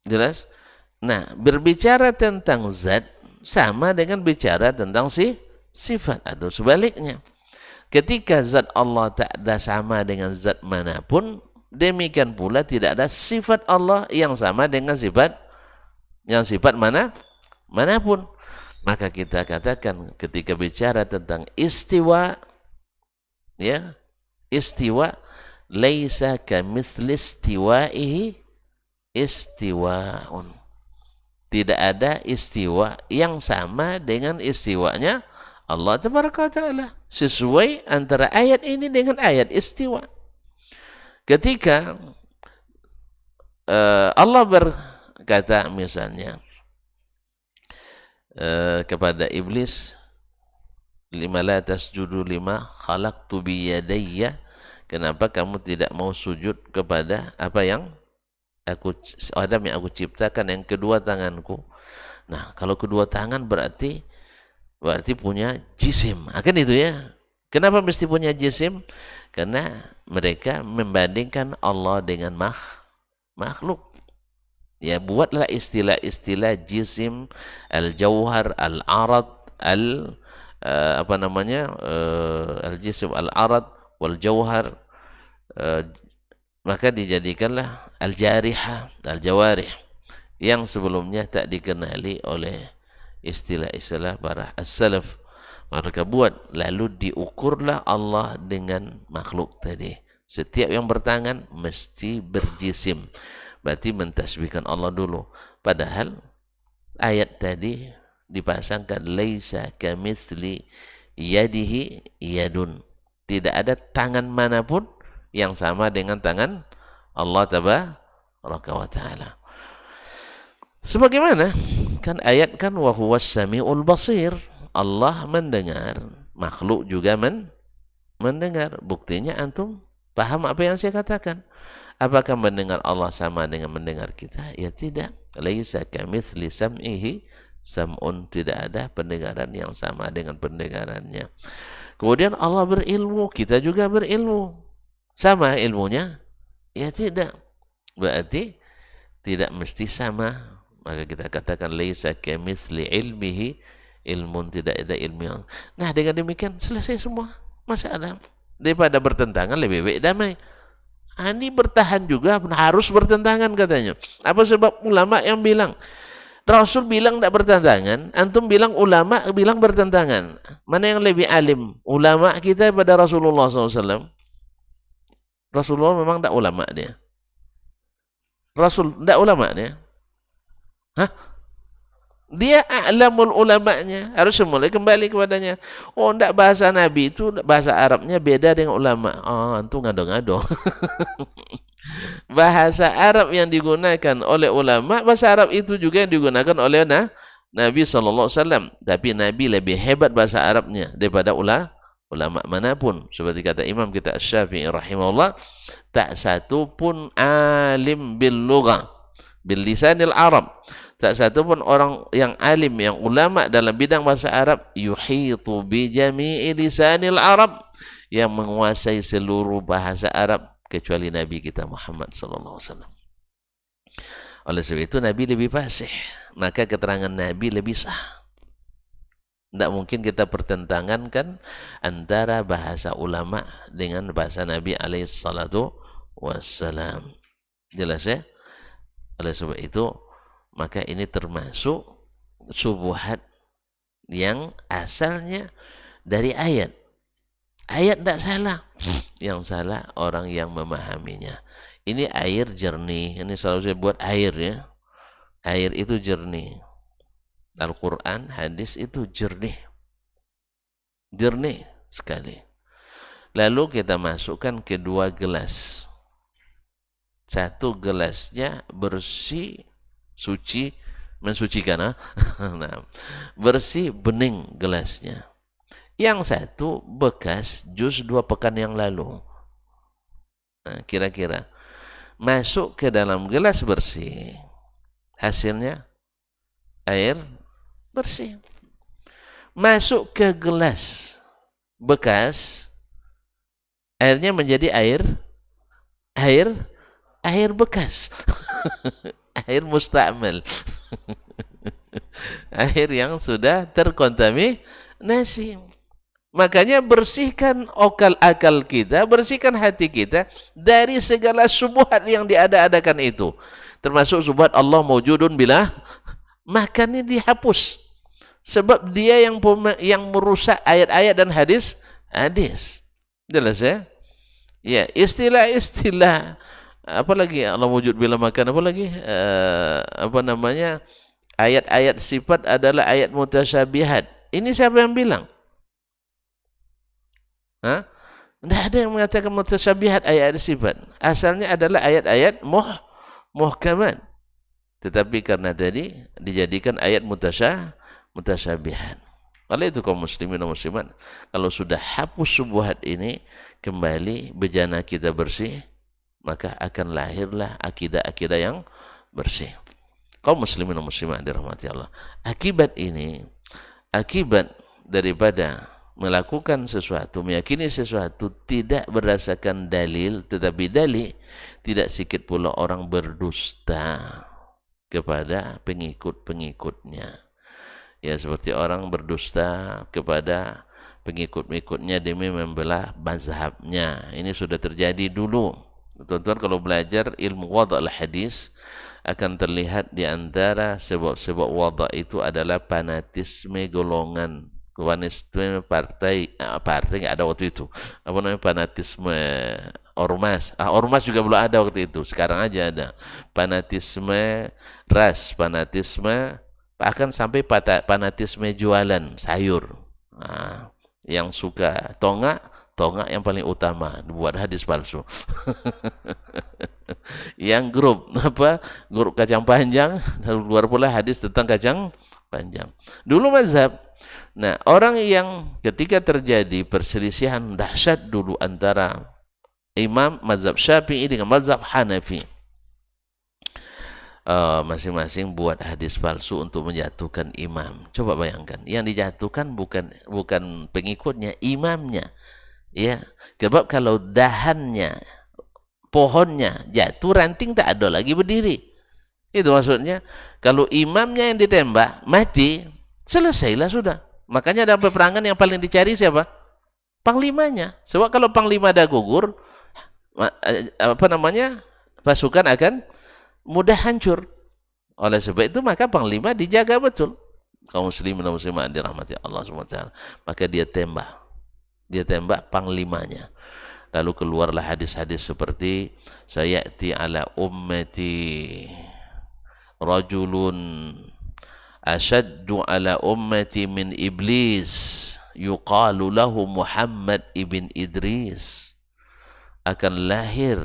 Jelas? Nah, berbicara tentang zat sama dengan bicara tentang sifat atau sebaliknya. Ketika zat Allah tak ada sama dengan zat manapun, demikian pula tidak ada sifat Allah yang sama dengan sifat manapun. Maka kita katakan ketika bicara tentang istiwa, ya, istiwa laisa kamitsli istiwaihi istiwaun. Tidak ada istiwa yang sama dengan istiwanya Allah Tabaraka wa Ta'ala. Sesuai antara ayat ini dengan ayat istiwa. Ketika Allah berkata misalnya kepada iblis, lima la tasjudu lima khalaqtu biyadayya, kenapa kamu tidak mau sujud kepada apa yang Adam yang aku ciptakan yang kedua tanganku. Nah, kalau kedua tangan berarti punya jisim. Kan itu ya. Kenapa mesti punya jisim? Karena mereka membandingkan Allah dengan makhluk. Ya, buatlah istilah-istilah jisim, al-jauhar, al-arad, al-jisim, al-arad, wal-jauhar. Maka dijadikanlah al-jarihah, al-jawarih yang sebelumnya tak dikenali oleh istilah-istilah para as-salaf. Mereka buat, lalu diukurlah Allah dengan makhluk tadi. Setiap yang bertangan mesti berjisim. Berarti mentasbihkan Allah dulu. Padahal ayat tadi dipasangkan laisa kamitsli yadihi yadun. Tidak ada tangan manapun yang sama dengan tangan Allah Tabaraka wa Ta'ala. Sebagaimana kan ayat kan wa huwas samiul basir. Allah mendengar, makhluk juga mendengar. Buktinya antum paham apa yang saya katakan. Apakah mendengar Allah sama dengan mendengar kita? Ya tidak. Laisa kamitsli sam'ihi sam'un. Tidak ada pendengaran yang sama dengan pendengarannya. Kemudian Allah berilmu, kita juga berilmu. Sama ilmunya? Ya tidak. Berarti tidak mesti sama. Maka kita katakan laisa kamitsli ilmihi ilmun, tidak ada ilmu yang. Nah, dengan demikian selesai semua masalah. Daripada bertentangan lebih baik damai. Ini bertahan juga harus bertentangan katanya. Apa sebab ulama yang bilang Rasul bilang tidak bertentangan, antum bilang ulama bilang bertentangan. Mana yang lebih alim? Ulama kita pada Rasulullah SAW. Rasulullah memang tidak ulama dia. Rasul tidak ulama dia. Hah? Dia a'lamul ulama'nya. Harus semula kembali kepadanya. Oh, tidak, bahasa Nabi itu bahasa Arabnya beda dengan ulama. Oh, antum ngado-ngado. Bahasa Arab yang digunakan oleh ulama, bahasa Arab itu juga yang digunakan oleh Nabi SAW. Tapi Nabi lebih hebat bahasa Arabnya daripada ulama manapun. Seperti kata Imam kita Asy-Syafi'i rahimahullah, tak satu pun alim bil lughah, bil lisanil Arab. Tak satu pun orang yang alim, yang ulama dalam bidang bahasa Arab, yuhitu bi jami'i lisanil Arab, yang menguasai seluruh bahasa Arab kecuali Nabi kita Muhammad sallallahu alaihi wasallam. Oleh sebab itu Nabi lebih fasih, maka keterangan Nabi lebih sah. Tidak mungkin kita pertentangankan antara bahasa ulama dengan bahasa Nabi alaihi salatu wassalam. Jelas ya? Oleh sebab itu, maka ini termasuk syubhat yang asalnya dari ayat. Ayat tidak salah. Yang salah orang yang memahaminya. Ini air jernih. Ini selalu saya buat air ya. Air itu jernih. Al-Quran, hadis itu jernih. Jernih sekali. Lalu kita masukkan ke 2 gelas. 1 gelasnya bersih, suci, mensucikan. Nah, bersih, bening gelasnya. Yang 1 bekas jus 2 pekan yang lalu. Nah, kira-kira masuk ke dalam gelas bersih, hasilnya air bersih. Masuk ke gelas bekas, airnya menjadi air bekas. Air mustakmal. Air yang sudah terkontaminasi. Makanya bersihkan akal kita, bersihkan hati kita dari segala syubhat yang diada-adakan itu. Termasuk syubhat Allah mawjudun bila, maka ini dihapus. Sebab dia yang merusak ayat-ayat dan hadis. Jelas ya? Ya, istilah-istilah apa lagi Allah wujud bila makan, apa lagi? Ayat-ayat sifat adalah ayat mutasyabihat. Ini siapa yang bilang? Tidak ada yang mengatakan mutasyabihat ayat-ayat sifat. Asalnya adalah ayat-ayat muhkamat. Tetapi karena tadi dijadikan ayat mutasyabihat. Oleh itu kaum muslimin dan muslimat, kalau sudah hapus syubhat ini, kembali bejana kita bersih, maka akan lahirlah akidah-akidah yang bersih. Kaum muslimin dan muslimat dirahmati Allah. Akibat ini, akibat daripada melakukan sesuatu, meyakini sesuatu tidak berdasarkan dalil, tetapi dalil, tidak sedikit pula orang berdusta kepada pengikut-pengikutnya. Ya, seperti orang berdusta kepada pengikut-pengikutnya demi membelah mazhabnya. Ini sudah terjadi dulu. Tuan-tuan kalau belajar ilmu wada' al-hadis, akan terlihat di antara sebab-sebab wada' itu adalah fanatisme golongan. Fanatisme partai nggak ada waktu itu. Apa namanya, fanatisme ormas. Ormas juga belum ada waktu itu. Sekarang aja ada. Fanatisme ras, fanatisme, bahkan sampai fanatisme jualan sayur. Yang suka tonggak yang paling utama buat hadis palsu. Yang grup kacang panjang, luar pula hadis tentang kacang panjang. Dulu mazhab. Nah, orang yang ketika terjadi perselisihan dahsyat dulu antara imam mazhab Syafi'i dengan mazhab Hanafi, masing-masing buat hadis palsu untuk menjatuhkan imam. Coba bayangkan, yang dijatuhkan bukan pengikutnya, imamnya. Ya, sebab kalau dahannya, pohonnya jatuh, ranting tak ada lagi berdiri. Itu maksudnya. Kalau imamnya yang ditembak, mati, selesailah sudah. Makanya dalam peperangan yang paling dicari siapa? Panglimanya. Sebab kalau panglima dah gugur, pasukan akan mudah hancur. Oleh sebab itu maka panglima dijaga betul. Kaum muslimin dan muslimat dirahmati Allah SWT. Maka dia tembak panglimanya. Lalu keluarlah hadis-hadis seperti sayati ala ummati rajulun asyaddu ala ummati min iblis yuqalu lahu Muhammad ibn Idris. Akan lahir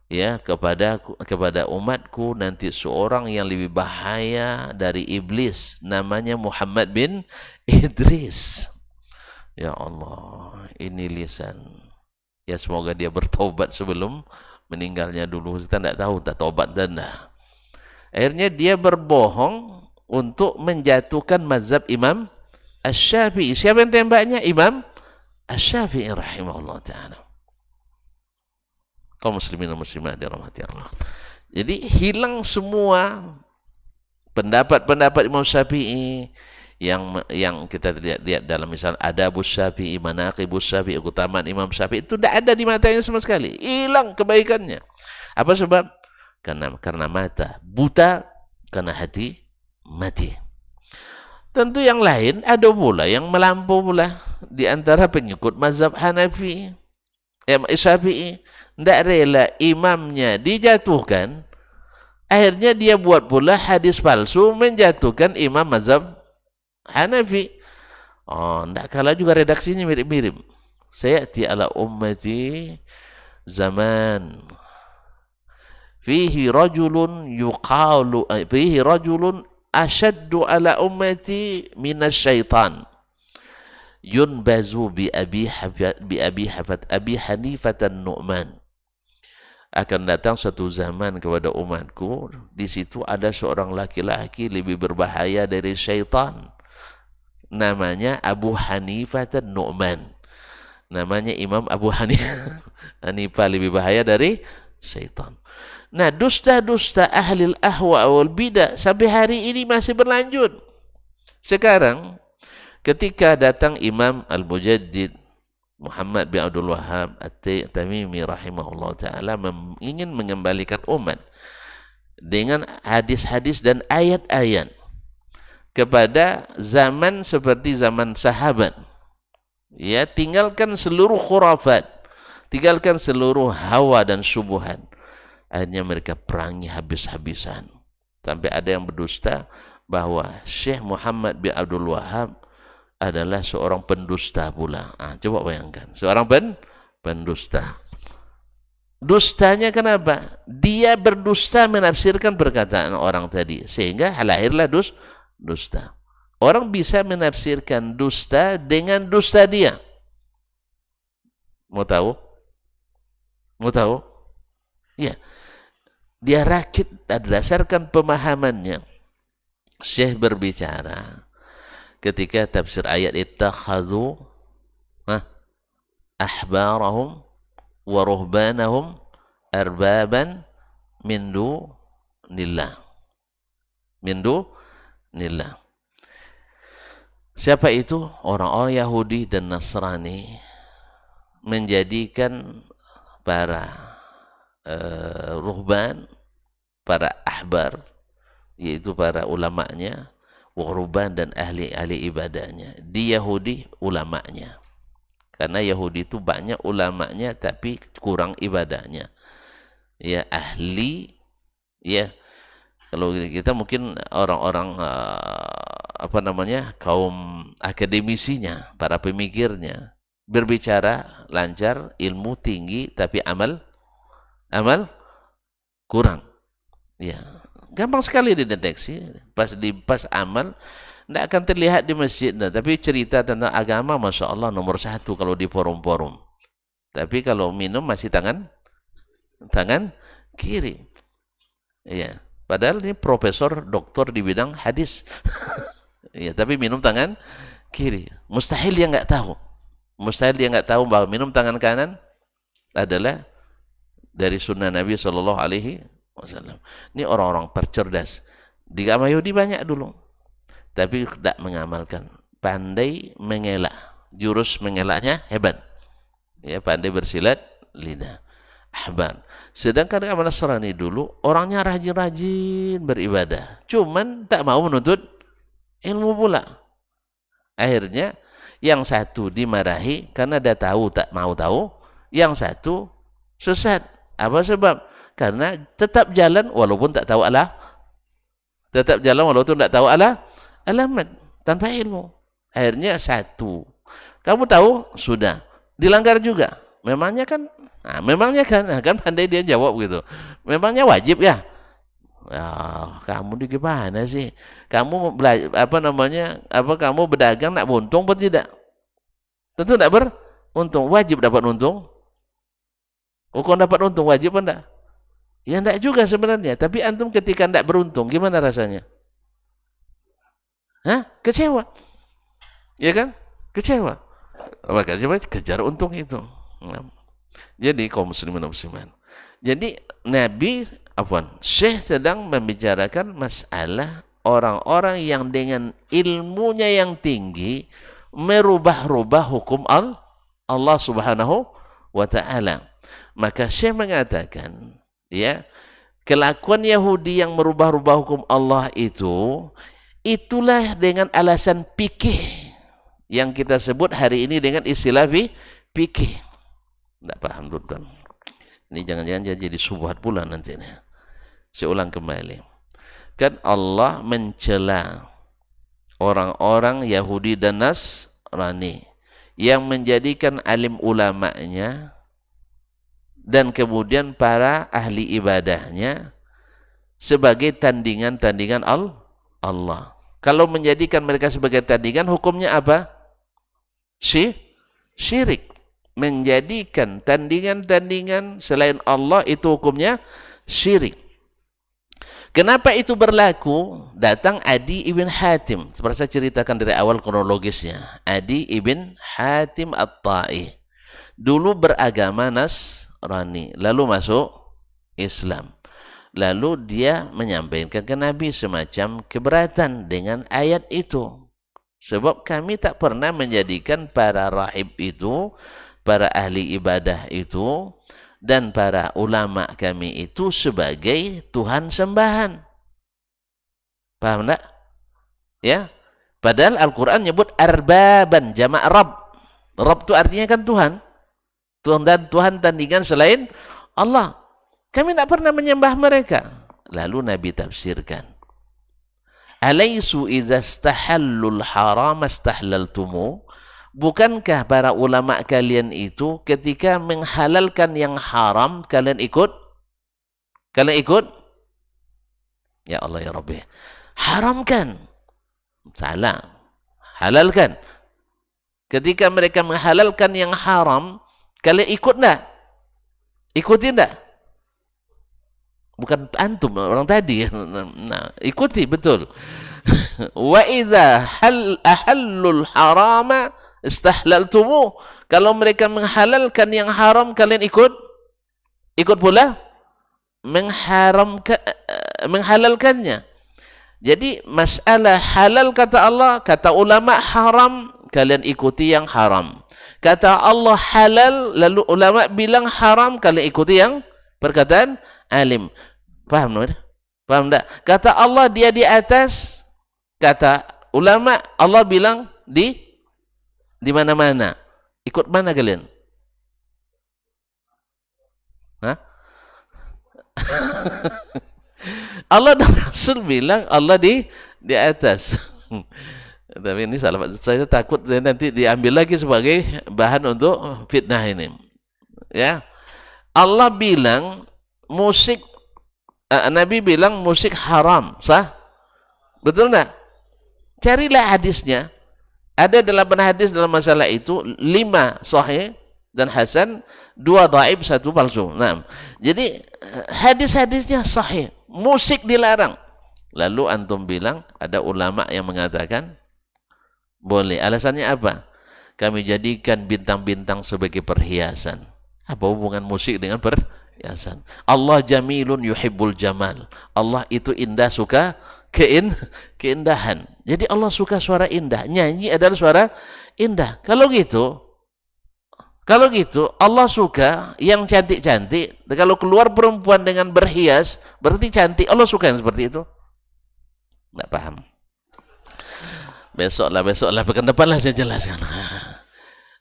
ya kepada umatku nanti seorang yang lebih bahaya dari iblis, namanya Muhammad bin Idris. Ya Allah, ini lisan. Ya, semoga dia bertobat sebelum meninggalnya dulu. Kita tidak tahu tak tobat dan dah. Akhirnya dia berbohong untuk menjatuhkan mazhab Imam Asy-Syafi'i. Siapa yang tembaknya? Imam Asy-Syafi'i rahimahullah ta'ala. Kaum muslimin dan muslimat dirahmati Allah. Jadi hilang semua pendapat-pendapat Imam Syafi'i yang kita lihat dalam misal Adabus Syafi'i, Manaqibus Syafi'i, keutamaan Imam Syafi'i, itu tidak ada di matanya sama sekali. Hilang kebaikannya. Apa sebab? karena mata buta, karena hati mati. Tentu yang lain ada pula yang melampau pula di antara pengikut mazhab Hanafi, Syafi'i, tidak rela imamnya dijatuhkan, akhirnya dia buat pula hadis palsu menjatuhkan imam mazhab Hanafi. Oh, tidak kalah juga redaksinya mirip-mirip. Sayati ala ummati zaman fihi rajulun asyaddu ala ummati minasyaitan yunbazu bi Abi Hanifah Nu'man. Akan datang satu zaman kepada umatku, di situ ada seorang laki-laki lebih berbahaya dari syaitan, namanya Abu Hanifah Nu'man. Namanya Imam Abu Hanifah lebih bahaya dari syaitan. Nah, dusta-dusta ahli ahwa wal bidah sampai hari ini masih berlanjut. Sekarang ketika datang Imam Al-Mujaddid Muhammad bin Abdul Wahhab At-Tamimi rahimahullah ta'ala ingin mengembalikan umat dengan hadis-hadis dan ayat-ayat kepada zaman seperti zaman sahabat. Ya, tinggalkan seluruh khurafat, tinggalkan seluruh hawa dan syubhat. Akhirnya mereka perangi habis-habisan. Sampai ada yang berdusta bahwa Syekh Muhammad bin Abdul Wahhab adalah seorang pendusta pula. Coba bayangkan, seorang pendusta. Dustanya kenapa? Dia berdusta menafsirkan perkataan orang tadi, sehingga lahirlah dusta. Orang bisa menafsirkan dusta dengan dusta dia. Mau tahu? Mau tahu? Ya. Dia rakit berdasarkan pemahamannya. Syekh berbicara ketika tafsir ayat ittakhadhu ahbarahum wa ruhbanahum arbaban min dunillah. Min dunillah. Siapa itu? Orang-orang Yahudi dan Nasrani menjadikan para ruhban, para ahbar, yaitu para ulamanya, ruhban dan ahli-ahli ibadahnya. Di Yahudi ulamanya. Karena Yahudi itu banyak ulamanya tapi kurang ibadahnya. Ya, ahli, ya. Kalau kita mungkin orang-orang kaum akademisinya, para pemikirnya, berbicara lancar, ilmu tinggi tapi amal kurang. Ya, gampang sekali dideteksi. Pas amal tidak akan terlihat di masjid, tapi cerita tentang agama, masya Allah nomor 1 kalau di forum-forum. Tapi kalau minum masih tangan kiri. Ya, padahal ini profesor, doktor di bidang hadis. Ya, tapi minum tangan kiri. Mustahil dia nggak tahu. Mustahil dia nggak tahu bahwa minum tangan kanan adalah dari sunnah Nabi Shallallahu Alaihi Wasallam. Ini orang-orang tercerdas. Di agama Yahudi banyak dulu, tapi tidak mengamalkan. Pandai mengelak, jurus mengelaknya hebat. Ya, pandai bersilat lidah. Ahbar. Sedangkan agama Nasrani dulu orangnya rajin-rajin beribadah, cuman tak mau menuntut ilmu pula. Akhirnya yang satu dimarahi karena dia tahu tak mau tahu, yang satu sesat. Apa sebab? Karena tetap jalan walaupun tak tahu tetap jalan walaupun tak tahu alamat, tanpa ilmu. Akhirnya satu. Kamu tahu sudah dilanggar juga. Memangnya kan pandai dia jawab gitu. Memangnya wajib ya? Kamu di gimana sih? Kamu kamu berdagang nak beruntung atau tidak? Tentu tidak beruntung. Wajib dapat untung. Kau dapat untung wajib apa enggak? Ya enggak juga sebenarnya. Tapi antum ketika enggak beruntung, gimana rasanya? Kecewa. Ya kan? Kecewa. Maka coba kejar untung itu. Jadi kaum muslimin dan muslimat. Jadi Syekh sedang membicarakan masalah orang-orang yang dengan ilmunya yang tinggi merubah-rubah hukum Allah Subhanahu wa ta'ala. Maka Syekh mengatakan, ya, Kelakuan Yahudi yang merubah-rubah hukum Allah itu, itulah dengan alasan fikih yang kita sebut hari ini dengan istilah fikih. Tidak paham tuan. Ini jangan-jangan jadi subhat pula nanti. Saya ulang kembali. Kan Allah mencela orang-orang Yahudi dan Nasrani yang menjadikan alim ulamanya dan kemudian para ahli ibadahnya sebagai tandingan-tandingan Allah. Kalau menjadikan mereka sebagai tandingan, hukumnya apa? Syirik. Menjadikan tandingan-tandingan selain Allah itu hukumnya syirik. Kenapa itu berlaku? Datang Adi ibn Hatim. Seperti saya ceritakan dari awal kronologisnya. Adi ibn Hatim At-Ta'i. Dulu beragama Nasrani. Lalu masuk Islam. Lalu dia menyampaikan ke Nabi semacam keberatan dengan ayat itu. Sebab kami tak pernah menjadikan para rahib itu, para ahli ibadah itu, dan para ulama kami itu sebagai Tuhan sembahan. Paham tak? Ya. Padahal Al-Quran nyebut arbaban, jamak Rabb. Rabb itu artinya kan Tuhan. Tuhan dan Tuhan tandingan selain Allah. Kami tak pernah menyembah mereka. Lalu Nabi tafsirkan. Alaisu iza stahallul haram astahlaltumu. Bukankah para ulama kalian itu ketika menghalalkan yang haram, kalian ikut? Kalian ikut? Ya Allah ya Rabbi. Haramkan. Salah. Halalkan. Ketika mereka menghalalkan yang haram, kalian ikut enggak? Ikuti enggak? Bukan antum, orang tadi. Nah, ikuti, betul. Wa idza ahallul harama istahlaltumu. Kalau mereka menghalalkan yang haram, kalian ikut? Ikut pula? Menghalalkannya. Jadi masalah halal kata Allah, kata ulama haram, kalian ikuti yang haram. Kata Allah halal, lalu ulama bilang haram, kalian ikuti yang perkataan alim. Paham tak? Paham tak? Kata Allah dia di atas, kata ulama Allah bilang di mana-mana. Ikut mana kalian? Hah? Allah dan Rasul bilang Allah di atas. Tapi ini salah. Saya takut nanti diambil lagi sebagai bahan untuk fitnah ini. Ya. Allah bilang musik, Nabi bilang musik haram, sah? Betul enggak? Carilah hadisnya. Ada 8 hadis dalam masalah itu, 5 sahih dan hasan, 2 dhaif, 1 palsu. Nah, jadi hadis-hadisnya sahih. Musik dilarang. Lalu antum bilang ada ulama yang mengatakan boleh. Alasannya apa? Kami jadikan bintang-bintang sebagai perhiasan. Apa hubungan musik dengan perhiasan? Allah jamilun yuhibbul jamal. Allah itu indah, suka keindahan. Jadi Allah suka suara indah. Nyanyi adalah suara indah. Kalau gitu Allah suka yang cantik-cantik. Kalau keluar perempuan dengan berhias, berarti cantik. Allah suka yang seperti itu. Tidak paham. Besoklah, pekan depanlah saya jelaskan.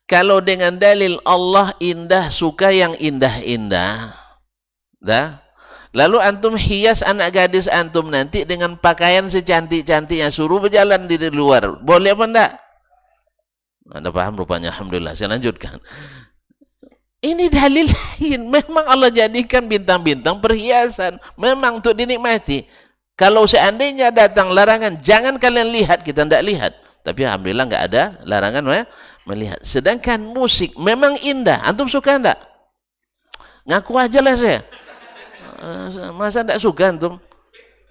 Kalau dengan dalil Allah indah, suka yang indah-indah, dah. Lalu antum hias anak gadis antum nanti dengan pakaian secantik-cantiknya, suruh berjalan di luar. Boleh apa enggak? Anda paham rupanya, alhamdulillah. Saya lanjutkan. Ini dalil lain. Memang Allah jadikan bintang-bintang perhiasan. Memang untuk dinikmati. Kalau seandainya datang larangan, jangan kalian lihat, kita tidak lihat. Tapi alhamdulillah enggak ada larangan melihat. Sedangkan musik memang indah. Antum suka enggak? Ngaku aja lah saya. Masa enggak suka antum?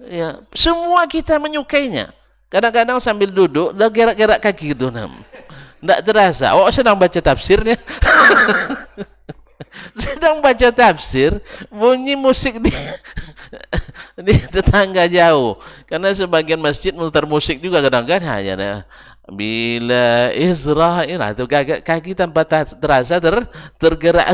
Ya, semua kita menyukainya. Kadang-kadang sambil duduk, dah gerak-gerak kaki gitu. Enggak terasa. Oh, sedang baca tafsirnya. Sedang baca tafsir, bunyi musik di tetangga jauh. Karena sebagian masjid mutar musik juga kadang-kadang hanya bila Israel itu kaki tanpa terasa tergerak.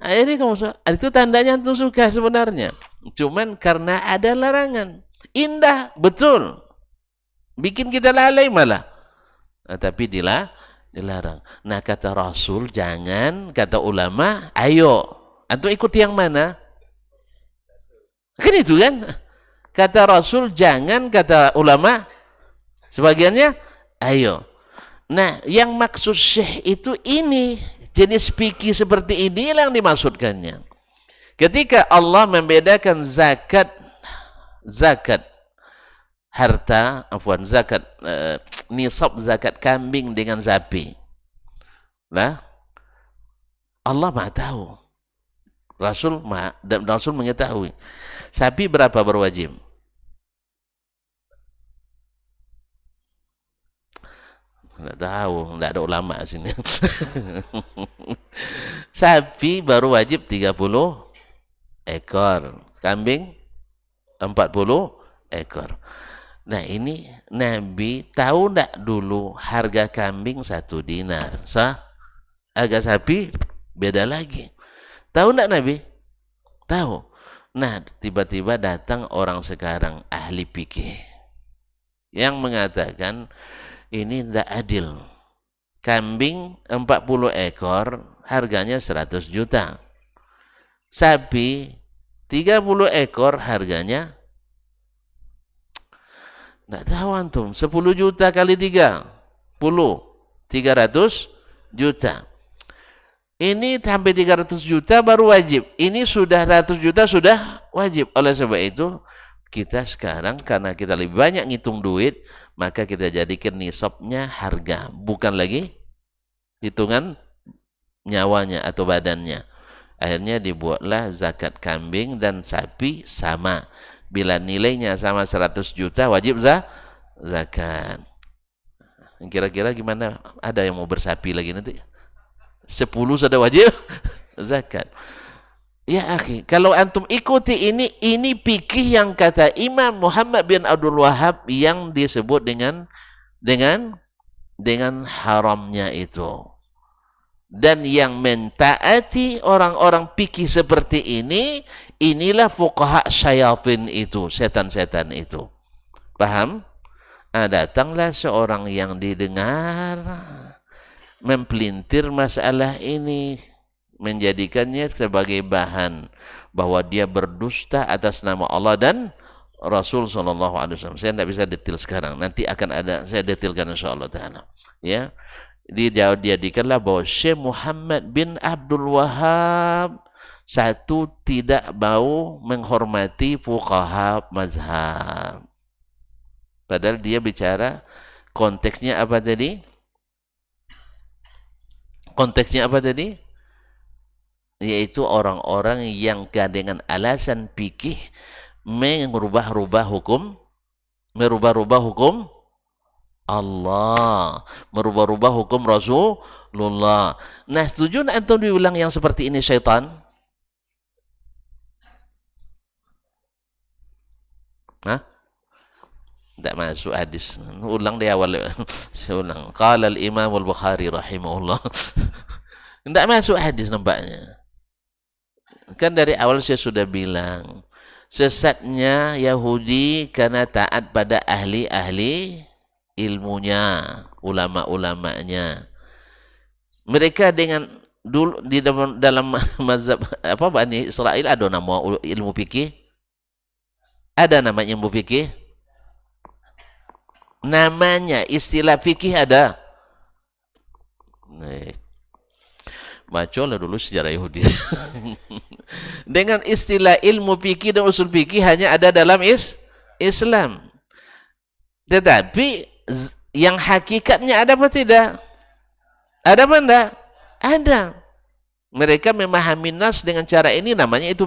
Ini kamu itu tandanya antum suka sebenarnya. Cuman karena ada larangan. Indah, betul. Bikin kita lalai malah. Nah, tapi dilarang. Nah, kata Rasul jangan, kata ulama, ayo. Antum ikut yang mana? Kan itu kan? Kata Rasul jangan, kata ulama sebagiannya ayo. Nah, yang maksud syekh itu ini, jenis fikih seperti ini yang dimaksudkannya. Ketika Allah membedakan zakat harta, zakat nisab zakat kambing dengan sapi. Nah, Allah Maha tahu. Rasul mengetahui. Sapi berapa berwajib? Nggak tahu, nggak ada ulama sini. Sapi baru wajib 30 ekor, kambing 40 ekor. Nah, ini Nabi tahu nggak dulu harga kambing 1 dinar? Harga sapi beda lagi. Tahu nggak Nabi? Tahu. Nah, tiba-tiba datang orang sekarang ahli fikih yang mengatakan ini tidak adil. Kambing 40 ekor harganya 100 juta. Sapi 30 ekor harganya tidak tahu antum, 10 juta kali 30, 300 juta. Ini sampai 300 juta baru wajib. Ini sudah 100 juta sudah wajib. Oleh sebab itu, kita sekarang karena kita lebih banyak ngitung duit, maka kita jadikan nisabnya harga, bukan lagi hitungan nyawanya atau badannya. Akhirnya dibuatlah zakat kambing dan sapi sama. Bila nilainya sama 100 juta, wajib zakat. Kira-kira gimana? Ada yang mau bersapi lagi nanti? 10 sudah wajib zakat. Ya akhi, kalau antum ikuti ini fikih yang kata Imam Muhammad bin Abdul Wahab yang disebut dengan haramnya itu. Dan yang mentaati orang-orang fikih seperti ini, inilah fuqaha syayatin itu, setan-setan itu. Paham? Datanglah seorang yang didengar mempelintir masalah ini, menjadikannya sebagai bahan bahwa dia berdusta atas nama Allah dan Rasul sallallahu alaihi wasallam. Saya tidak bisa detail sekarang. Nanti akan ada saya detailkan insyaallah taala. Ya. Dijadikanlah bahwa Syekh Muhammad bin Abdul Wahab satu tidak mau menghormati fuqaha mazhab. Padahal dia bicara konteksnya apa tadi? Konteksnya apa tadi? Yaitu orang-orang yang dengan alasan fikih merubah-rubah hukum Allah, merubah-rubah hukum Rasulullah. Nah, setuju antum diulang yang seperti ini syaitan? Hah? Tidak masuk hadis. Ulang di awal. Saya ulang. Qala al-Imam al-Bukhari rahimahullah. Tidak masuk hadis nampaknya. Kan dari awal saya sudah bilang. Sesatnya Yahudi karena taat pada ahli-ahli ilmunya, ulama-ulamanya. Mereka dengan dulu di dalam mazhab apa Bani Israel ada nama ilmu fikih? Ada namanya ilmu fikih? Namanya istilah fikih ada. Bacalah dulu sejarah Yahudi. Dengan istilah ilmu fikih dan usul fikih hanya ada dalam Islam. Tetapi yang hakikatnya ada apa tidak? Ada apa enggak? Ada. Mereka memahami nas dengan cara ini, namanya itu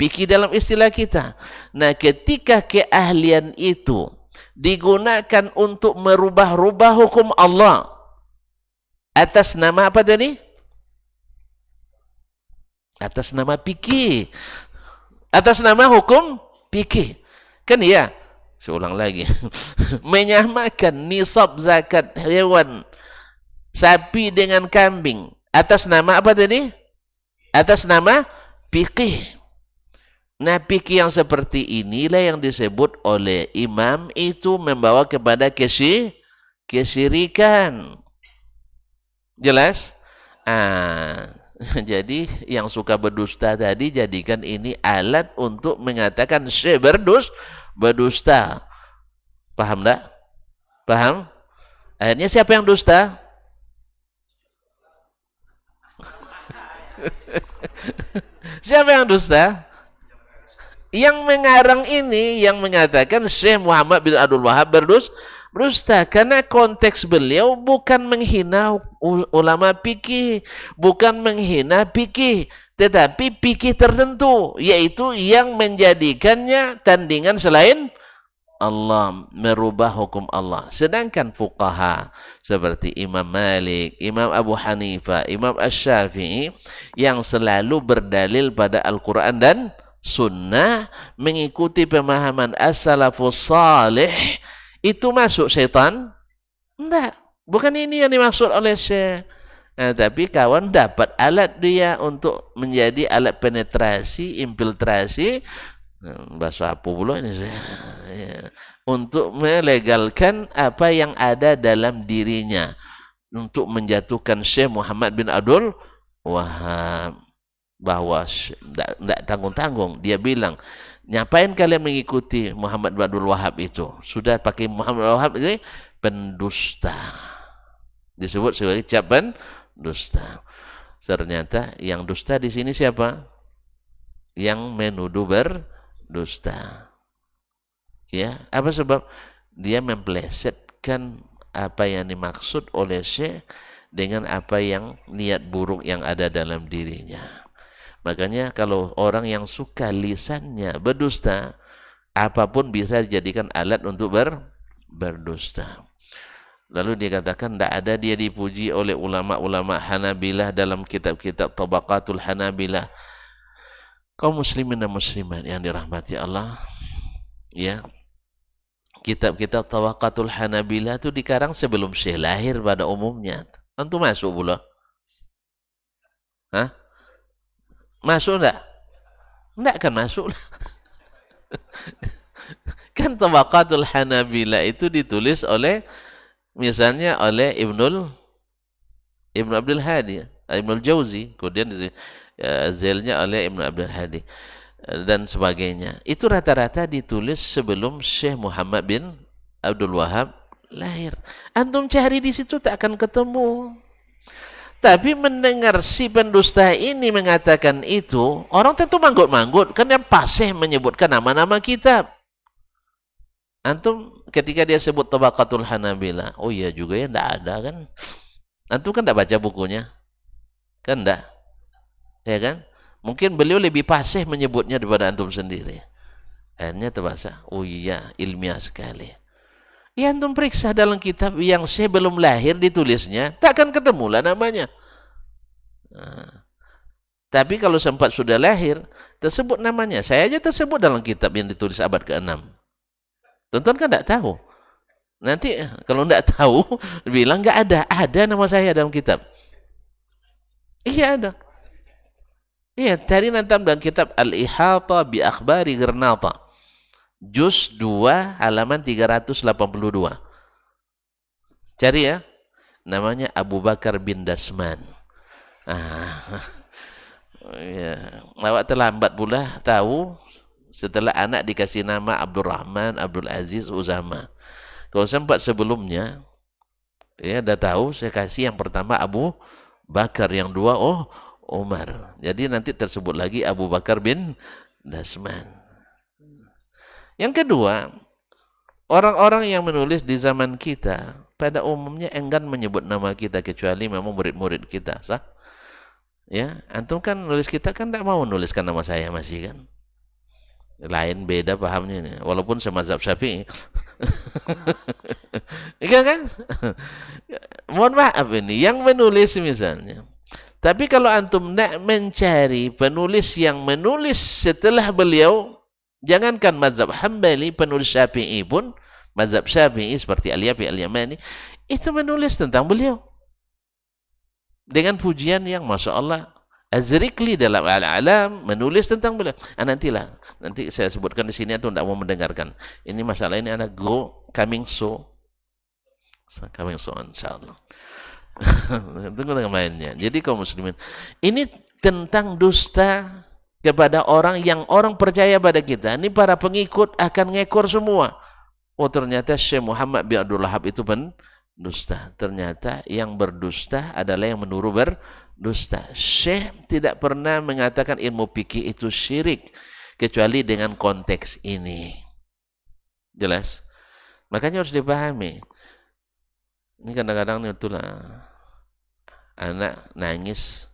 fikih dalam istilah kita. Nah, ketika keahlian itu digunakan untuk merubah-rubah hukum Allah atas nama apa tadi? Atas nama fikih. Atas nama hukum fikih. Kan ya? Saya ulang lagi. Menyamakan nisab zakat hewan sapi dengan kambing atas nama apa tadi? Atas nama fikih. Nah, fikih yang seperti inilah yang disebut oleh imam itu membawa kepada kesyirikan. Jelas? Ah, jadi yang suka berdusta tadi jadikan ini alat untuk mengatakan syekh berdusta. Paham tak? Paham? Akhirnya siapa yang dusta? Siapa yang dusta? Yang mengarang ini yang mengatakan Syekh Muhammad bin Abdul Wahab berdusta karena konteks beliau bukan menghina ulama fikih, bukan menghina fikih, tetapi fikih tertentu yaitu yang menjadikannya tandingan selain Allah, merubah hukum Allah. Sedangkan fuqaha seperti Imam Malik, Imam Abu Hanifah, Imam Asy-Syafi'i yang selalu berdalil pada Al-Quran dan Sunnah, mengikuti pemahaman as-salafus salih, itu masuk syaitan? Enggak. Bukan ini yang dimaksud oleh Syekh. Nah, tapi kawan dapat alat dia untuk menjadi alat penetrasi, infiltrasi, bahasa apa pula ini saya, ya, untuk melegalkan apa yang ada dalam dirinya, untuk menjatuhkan Syekh Muhammad bin Abdul Wahab, bahwa tidak tanggung-tanggung dia bilang, ngapain kalian mengikuti Muhammad bin Abdul Wahab itu, sudah pakai Muhammad bin Abdul Wahab ini pendusta, disebut sebagai cap pendusta. Ternyata yang dusta di sini siapa? Yang menuduh berdusta. Ya, apa sebab? Dia memplesetkan apa yang dimaksud oleh Syekh dengan apa yang niat buruk yang ada dalam dirinya. Makanya kalau orang yang suka lisannya berdusta, apapun bisa dijadikan alat untuk berdusta. Lalu dia katakan tidak ada dia dipuji oleh ulama-ulama Hanabilah dalam kitab-kitab Tabaqatul Hanabilah. Kaum muslimin dan muslimat yang dirahmati Allah, ya, kitab-kitab Tabaqatul Hanabilah itu dikarang sebelum Syekh lahir pada umumnya. Tentu masuk pula. Hah? Masuk enggak? Enggak kan masuk. Kan Tabaqatul Hanabilah itu ditulis oleh, misalnya oleh Ibnu Abdul Hadi, Ibnul Jauzi, kemudian zelnya oleh Ibnu Abdul Hadi dan sebagainya. Itu rata-rata ditulis sebelum Syekh Muhammad bin Abdul Wahab lahir. Antum cari di situ tak akan ketemu. Tapi mendengar si pendusta ini mengatakan itu, orang tentu manggut-manggut, kan yang pasih menyebutkan nama-nama kitab. Antum ketika dia sebut Tabaqatul Hanabilah, oh iya juga ya, enggak ada kan. Antum kan enggak baca bukunya. Kan enggak? Ya kan? Mungkin beliau lebih pasih menyebutnya daripada antum sendiri. Akhirnya terpaksa, oh iya, ilmiah sekali. Ya, antum periksa dalam kitab yang saya belum lahir ditulisnya, takkan ketemulah namanya. Nah, tapi kalau sempat sudah lahir, tersebut namanya. Saya aja tersebut dalam kitab yang ditulis abad ke-6. Tuan-tuan kan tidak tahu. Nanti kalau tidak tahu, bilang nggak ada. Ada nama saya dalam kitab. Iya ada. Iya, cari nanti dalam kitab Al-Ihata bi Akhbari Gernata. Juz 2 halaman 382. Cari ya. Namanya Abu Bakar bin Dasman. Ya. Awak terlambat pula tahu setelah anak dikasih nama Abdurrahman, Abdul Aziz, Uzama. Kalau sempat sebelumnya, ya dah tahu, saya kasih yang pertama Abu Bakar, yang dua Umar. Jadi nanti tersebut lagi Abu Bakar bin Dasman. Yang kedua, orang-orang yang menulis di zaman kita pada umumnya enggan menyebut nama kita kecuali memang murid-murid kita, sah? Ya, antum kan nulis kita kan tak mau nuliskan nama saya masih kan? Lain beda pahamnya nih. Walaupun semazhab Syafi'i. Iya kan? Mohon maaf ini yang menulis misalnya. Tapi kalau antum nak mencari penulis yang menulis setelah beliau, jangankan mazhab Hambali, penulis Syafi'i pun, mazhab Syafi'i seperti Al-Yafi Al-Yamani, itu menulis tentang beliau. Dengan pujian yang Masya Allah, Az-Zirikli dalam Al-Alam menulis tentang beliau. Nanti saya sebutkan di sini atau tidak mau mendengarkan. Ini masalah ini anak coming soon, insyaallah. Tunggu mainnya. Jadi kaum muslimin, ini tentang dusta kepada orang yang orang percaya pada kita. Ini para pengikut akan ngekor semua. Oh ternyata Syekh Muhammad bin Abdul Wahab itu pendusta. Ternyata yang berdusta adalah yang menuruh berdusta. Syekh tidak pernah mengatakan ilmu fikih itu syirik kecuali dengan konteks ini. Jelas? Makanya harus dipahami. Ini kadang-kadang itulah anak nangis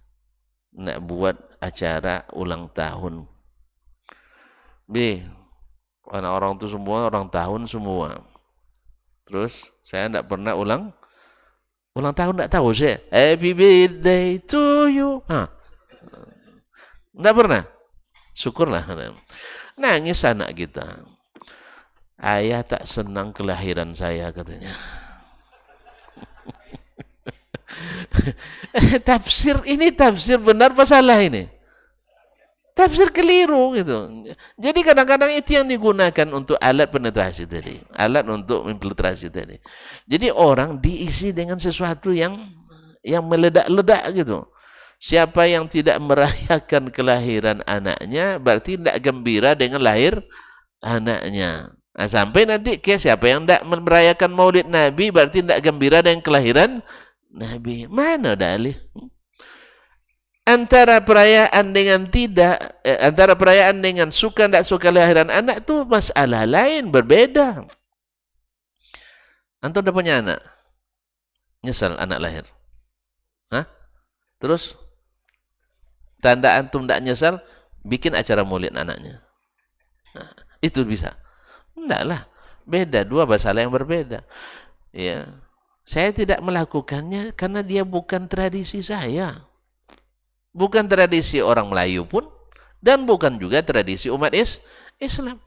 nak buat acara ulang tahun. Orang itu semua orang tahun semua. Terus saya tidak pernah ulang tahun, tidak tahu saya. Happy birthday to you. Tidak pernah. Syukurlah. Nangis anak kita. Ayah tak senang kelahiran saya katanya. Tafsir benar apa salah ini? Tafsir keliru gitu. Jadi kadang-kadang itu yang digunakan untuk alat penetrasi tadi, alat untuk infiltrasi tadi. Jadi orang diisi dengan sesuatu yang meledak-ledak gitu. Siapa yang tidak merayakan kelahiran anaknya berarti tidak gembira dengan lahir anaknya. Nah, sampai nanti siapa yang tidak merayakan Maulid Nabi berarti tidak gembira dengan kelahiran Nabi. Mana dalih? Antara perayaan dengan suka tidak suka lahiran anak itu masalah lain, berbeda. Antum udah punya anak? Nyesal anak lahir? Terus? Tanda antum tidak nyesal, bikin acara maulid anaknya. Itu bisa. Enggak lah. Beda, dua masalah yang berbeda. Ya. Saya tidak melakukannya karena dia bukan tradisi saya. Bukan tradisi orang Melayu pun. Dan bukan juga tradisi umat Islam.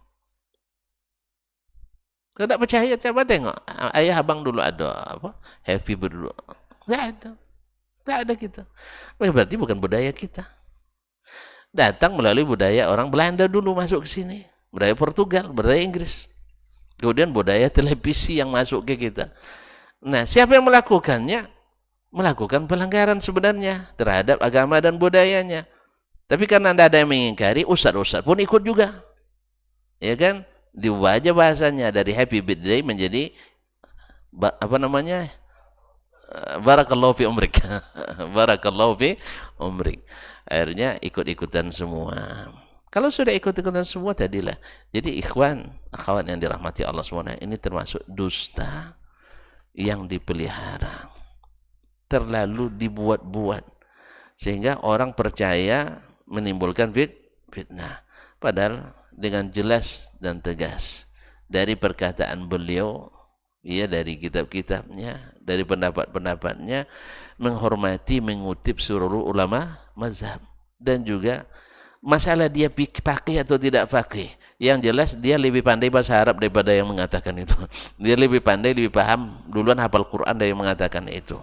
Kalau tidak percaya, coba tengok. Ayah abang dulu ada apa? Happy berdua. Tidak ada. Tidak ada kita. Berarti bukan budaya kita. Datang melalui budaya orang Belanda dulu masuk ke sini. Budaya Portugal, budaya Inggris. Kemudian budaya televisi yang masuk ke kita. Nah, siapa yang melakukannya? Melakukan pelanggaran sebenarnya terhadap agama dan budayanya. Tapi karena tidak ada yang mengingkari, ustaz-ustaz pun ikut juga. Ya kan? Diubah aja bahasanya dari happy birthday menjadi apa namanya? Barakallahu fi umrik. Barakallahu fi umrik. Akhirnya ikut-ikutan semua. Kalau sudah ikut-ikutan semua tadilah. Jadi ikhwan, akhwat yang dirahmati Allah SWT, ini termasuk dusta yang dipelihara. Terlalu dibuat-buat. Sehingga orang percaya menimbulkan fitnah. Padahal dengan jelas dan tegas. Dari perkataan beliau, ya dari kitab-kitabnya, dari pendapat-pendapatnya, menghormati, mengutip seluruh ulama mazhab. Dan juga masalah dia faqih atau tidak faqih. Yang jelas dia lebih pandai bahasa Arab daripada yang mengatakan itu. Dia lebih pandai, lebih paham, duluan hafal Quran dari yang mengatakan itu.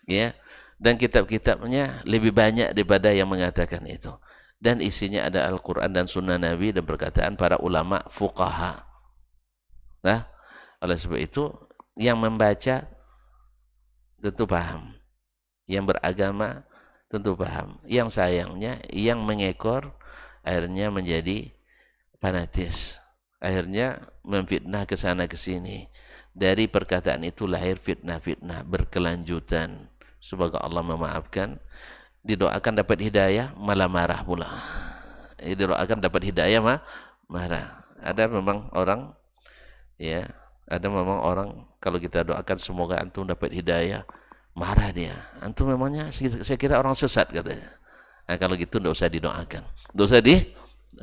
Ya. Dan kitab-kitabnya lebih banyak daripada yang mengatakan itu. Dan isinya ada Al-Quran dan Sunnah Nabi dan perkataan para ulama fuqaha. Nah, oleh sebab itu, yang membaca tentu paham. Yang beragama tentu paham. Yang sayangnya, yang mengekor akhirnya menjadi fanatis. Akhirnya memfitnah ke sana ke sini. Dari perkataan itu lahir fitnah-fitnah berkelanjutan. Semoga Allah memaafkan. Didoakan dapat hidayah, malah marah pula. Didoakan dapat hidayah, marah. Ada memang orang, ya, ada memang orang kalau kita doakan semoga antum dapat hidayah, marah dia. Antum memangnya saya kira orang sesat katanya. Nah, kalau gitu tidak usah didoakan. Tidak usah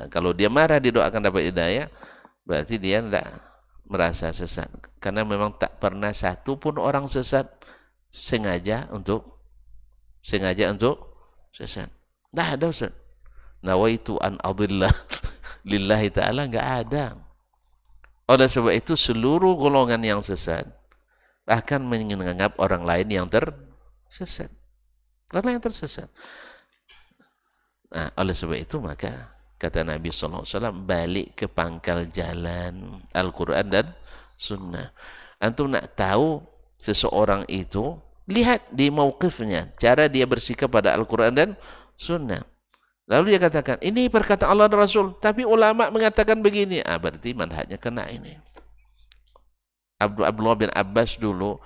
kalau dia marah didoakan dapat hidayah, berarti dia tidak merasa sesat. Karena memang tak pernah satu pun orang sesat sengaja untuk sesat. Tidak ada Ustaz. Nawaitu an adillah lillahi ta'ala, enggak ada. Oleh sebab itu seluruh golongan yang sesat akan menganggap orang lain yang tersesat. Orang yang tersesat. Nah, oleh sebab itu maka kata Nabi SAW, balik ke pangkal jalan Al-Quran dan Sunnah. Antum nak tahu seseorang itu, lihat di mauqifnya, cara dia bersikap pada Al-Quran dan Sunnah. Lalu dia katakan, ini perkataan Allah dan Rasul, tapi ulama mengatakan begini. Berarti manhajnya kena ini. Abdullah bin Abbas dulu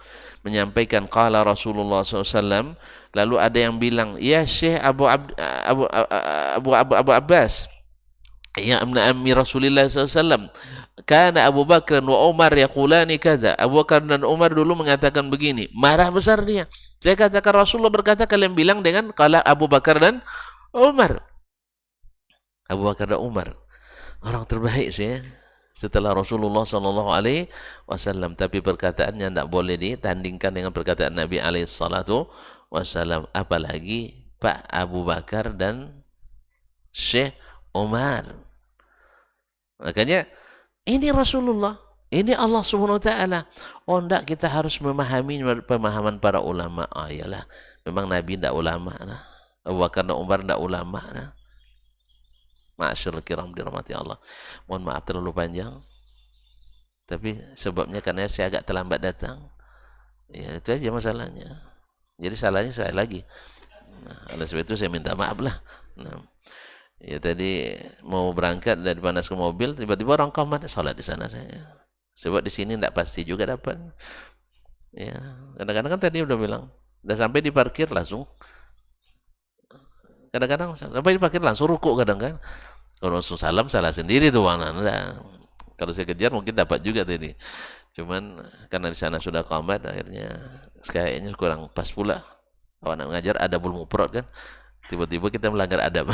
menyampaikan qala Rasulullah SAW, lalu ada yang bilang, ya Syekh Abu Abbas, ya ammi Rasulullah SAW, karena Abu Bakar wa Umar yaqulani kaza. Abu Bakar dan Umar dulu mengatakan begini. Marah besar dia. Saya katakan Rasulullah berkata, kalian bilang dengan qala Abu Bakar dan Umar. Abu Bakar dan Umar orang terbaik sih ya, setelah Rasulullah SAW, tapi perkataannya tidak boleh ditandingkan dengan perkataan Nabi SAW, apalagi Pak Abu Bakar dan Syekh Umar. Makanya ini Rasulullah, ini Allah Subhanahu Wa Taala. Oh tidak, kita harus memahami pemahaman para ulama. Iyalah, memang Nabi tidak ulama lah. Abu Bakar dan Umar tidak ulama lah. Ma'asyarul kiram dirahmati Allah. Mohon maaf terlalu panjang. Tapi sebabnya karena saya agak terlambat datang. Ya itu aja masalahnya. Jadi salahnya saya lagi. Nah, oleh sebab itu saya minta maaf lah. Nah, ya tadi mau berangkat dari Panas ke mobil, tiba-tiba orang komat, salat di sana saya. Sebab di sini tidak pasti juga dapat. Ya, kadang-kadang kan tadi udah bilang, udah sampai di parkir langsung. Kadang-kadang sampai di parkir langsung rukuk kadang kan. Kalau langsung salam salah sendiri tuh mana. Nah, kalau saya kejar mungkin dapat juga tadi. Cuman karena di sana sudah komat, akhirnya kayaknya kurang pas pula. Awak nak mengajar adabul mufrad kan. Tiba-tiba kita melanggar adab.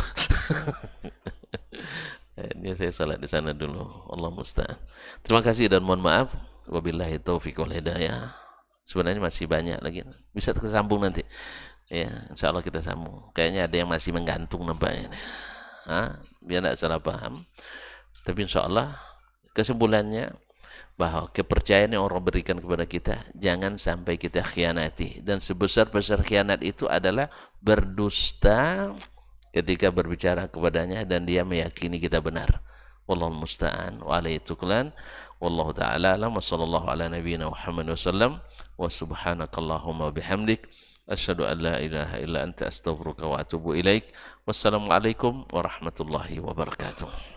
Ini saya salat di sana dulu. Allah musta'an. Terima kasih dan mohon maaf. Wabillahi taufiq wal hidayah. Sebenarnya masih banyak lagi. Bisa tersambung nanti. Ya, insya Allah kita sambung. Kayaknya ada yang masih menggantung nampaknya. Biar tidak salah paham. Tapi insya Allah kesimpulannya bahwa kepercayaan yang orang berikan kepada kita jangan sampai kita khianati. Dan sebesar-besar khianat itu adalah berdusta ketika berbicara kepadanya dan dia meyakini kita benar. Wallahu musta'an wa alaihi tuklan. Wallahu ta'ala alam wa sallallahu ala nabiyyina Muhammad wa sallam wa subhanakallahumma bihamdik asyhadu an la ilaha illa anta astaghfiruka wa atubu ilaik. Wassalamualaikum warahmatullahi wabarakatuh.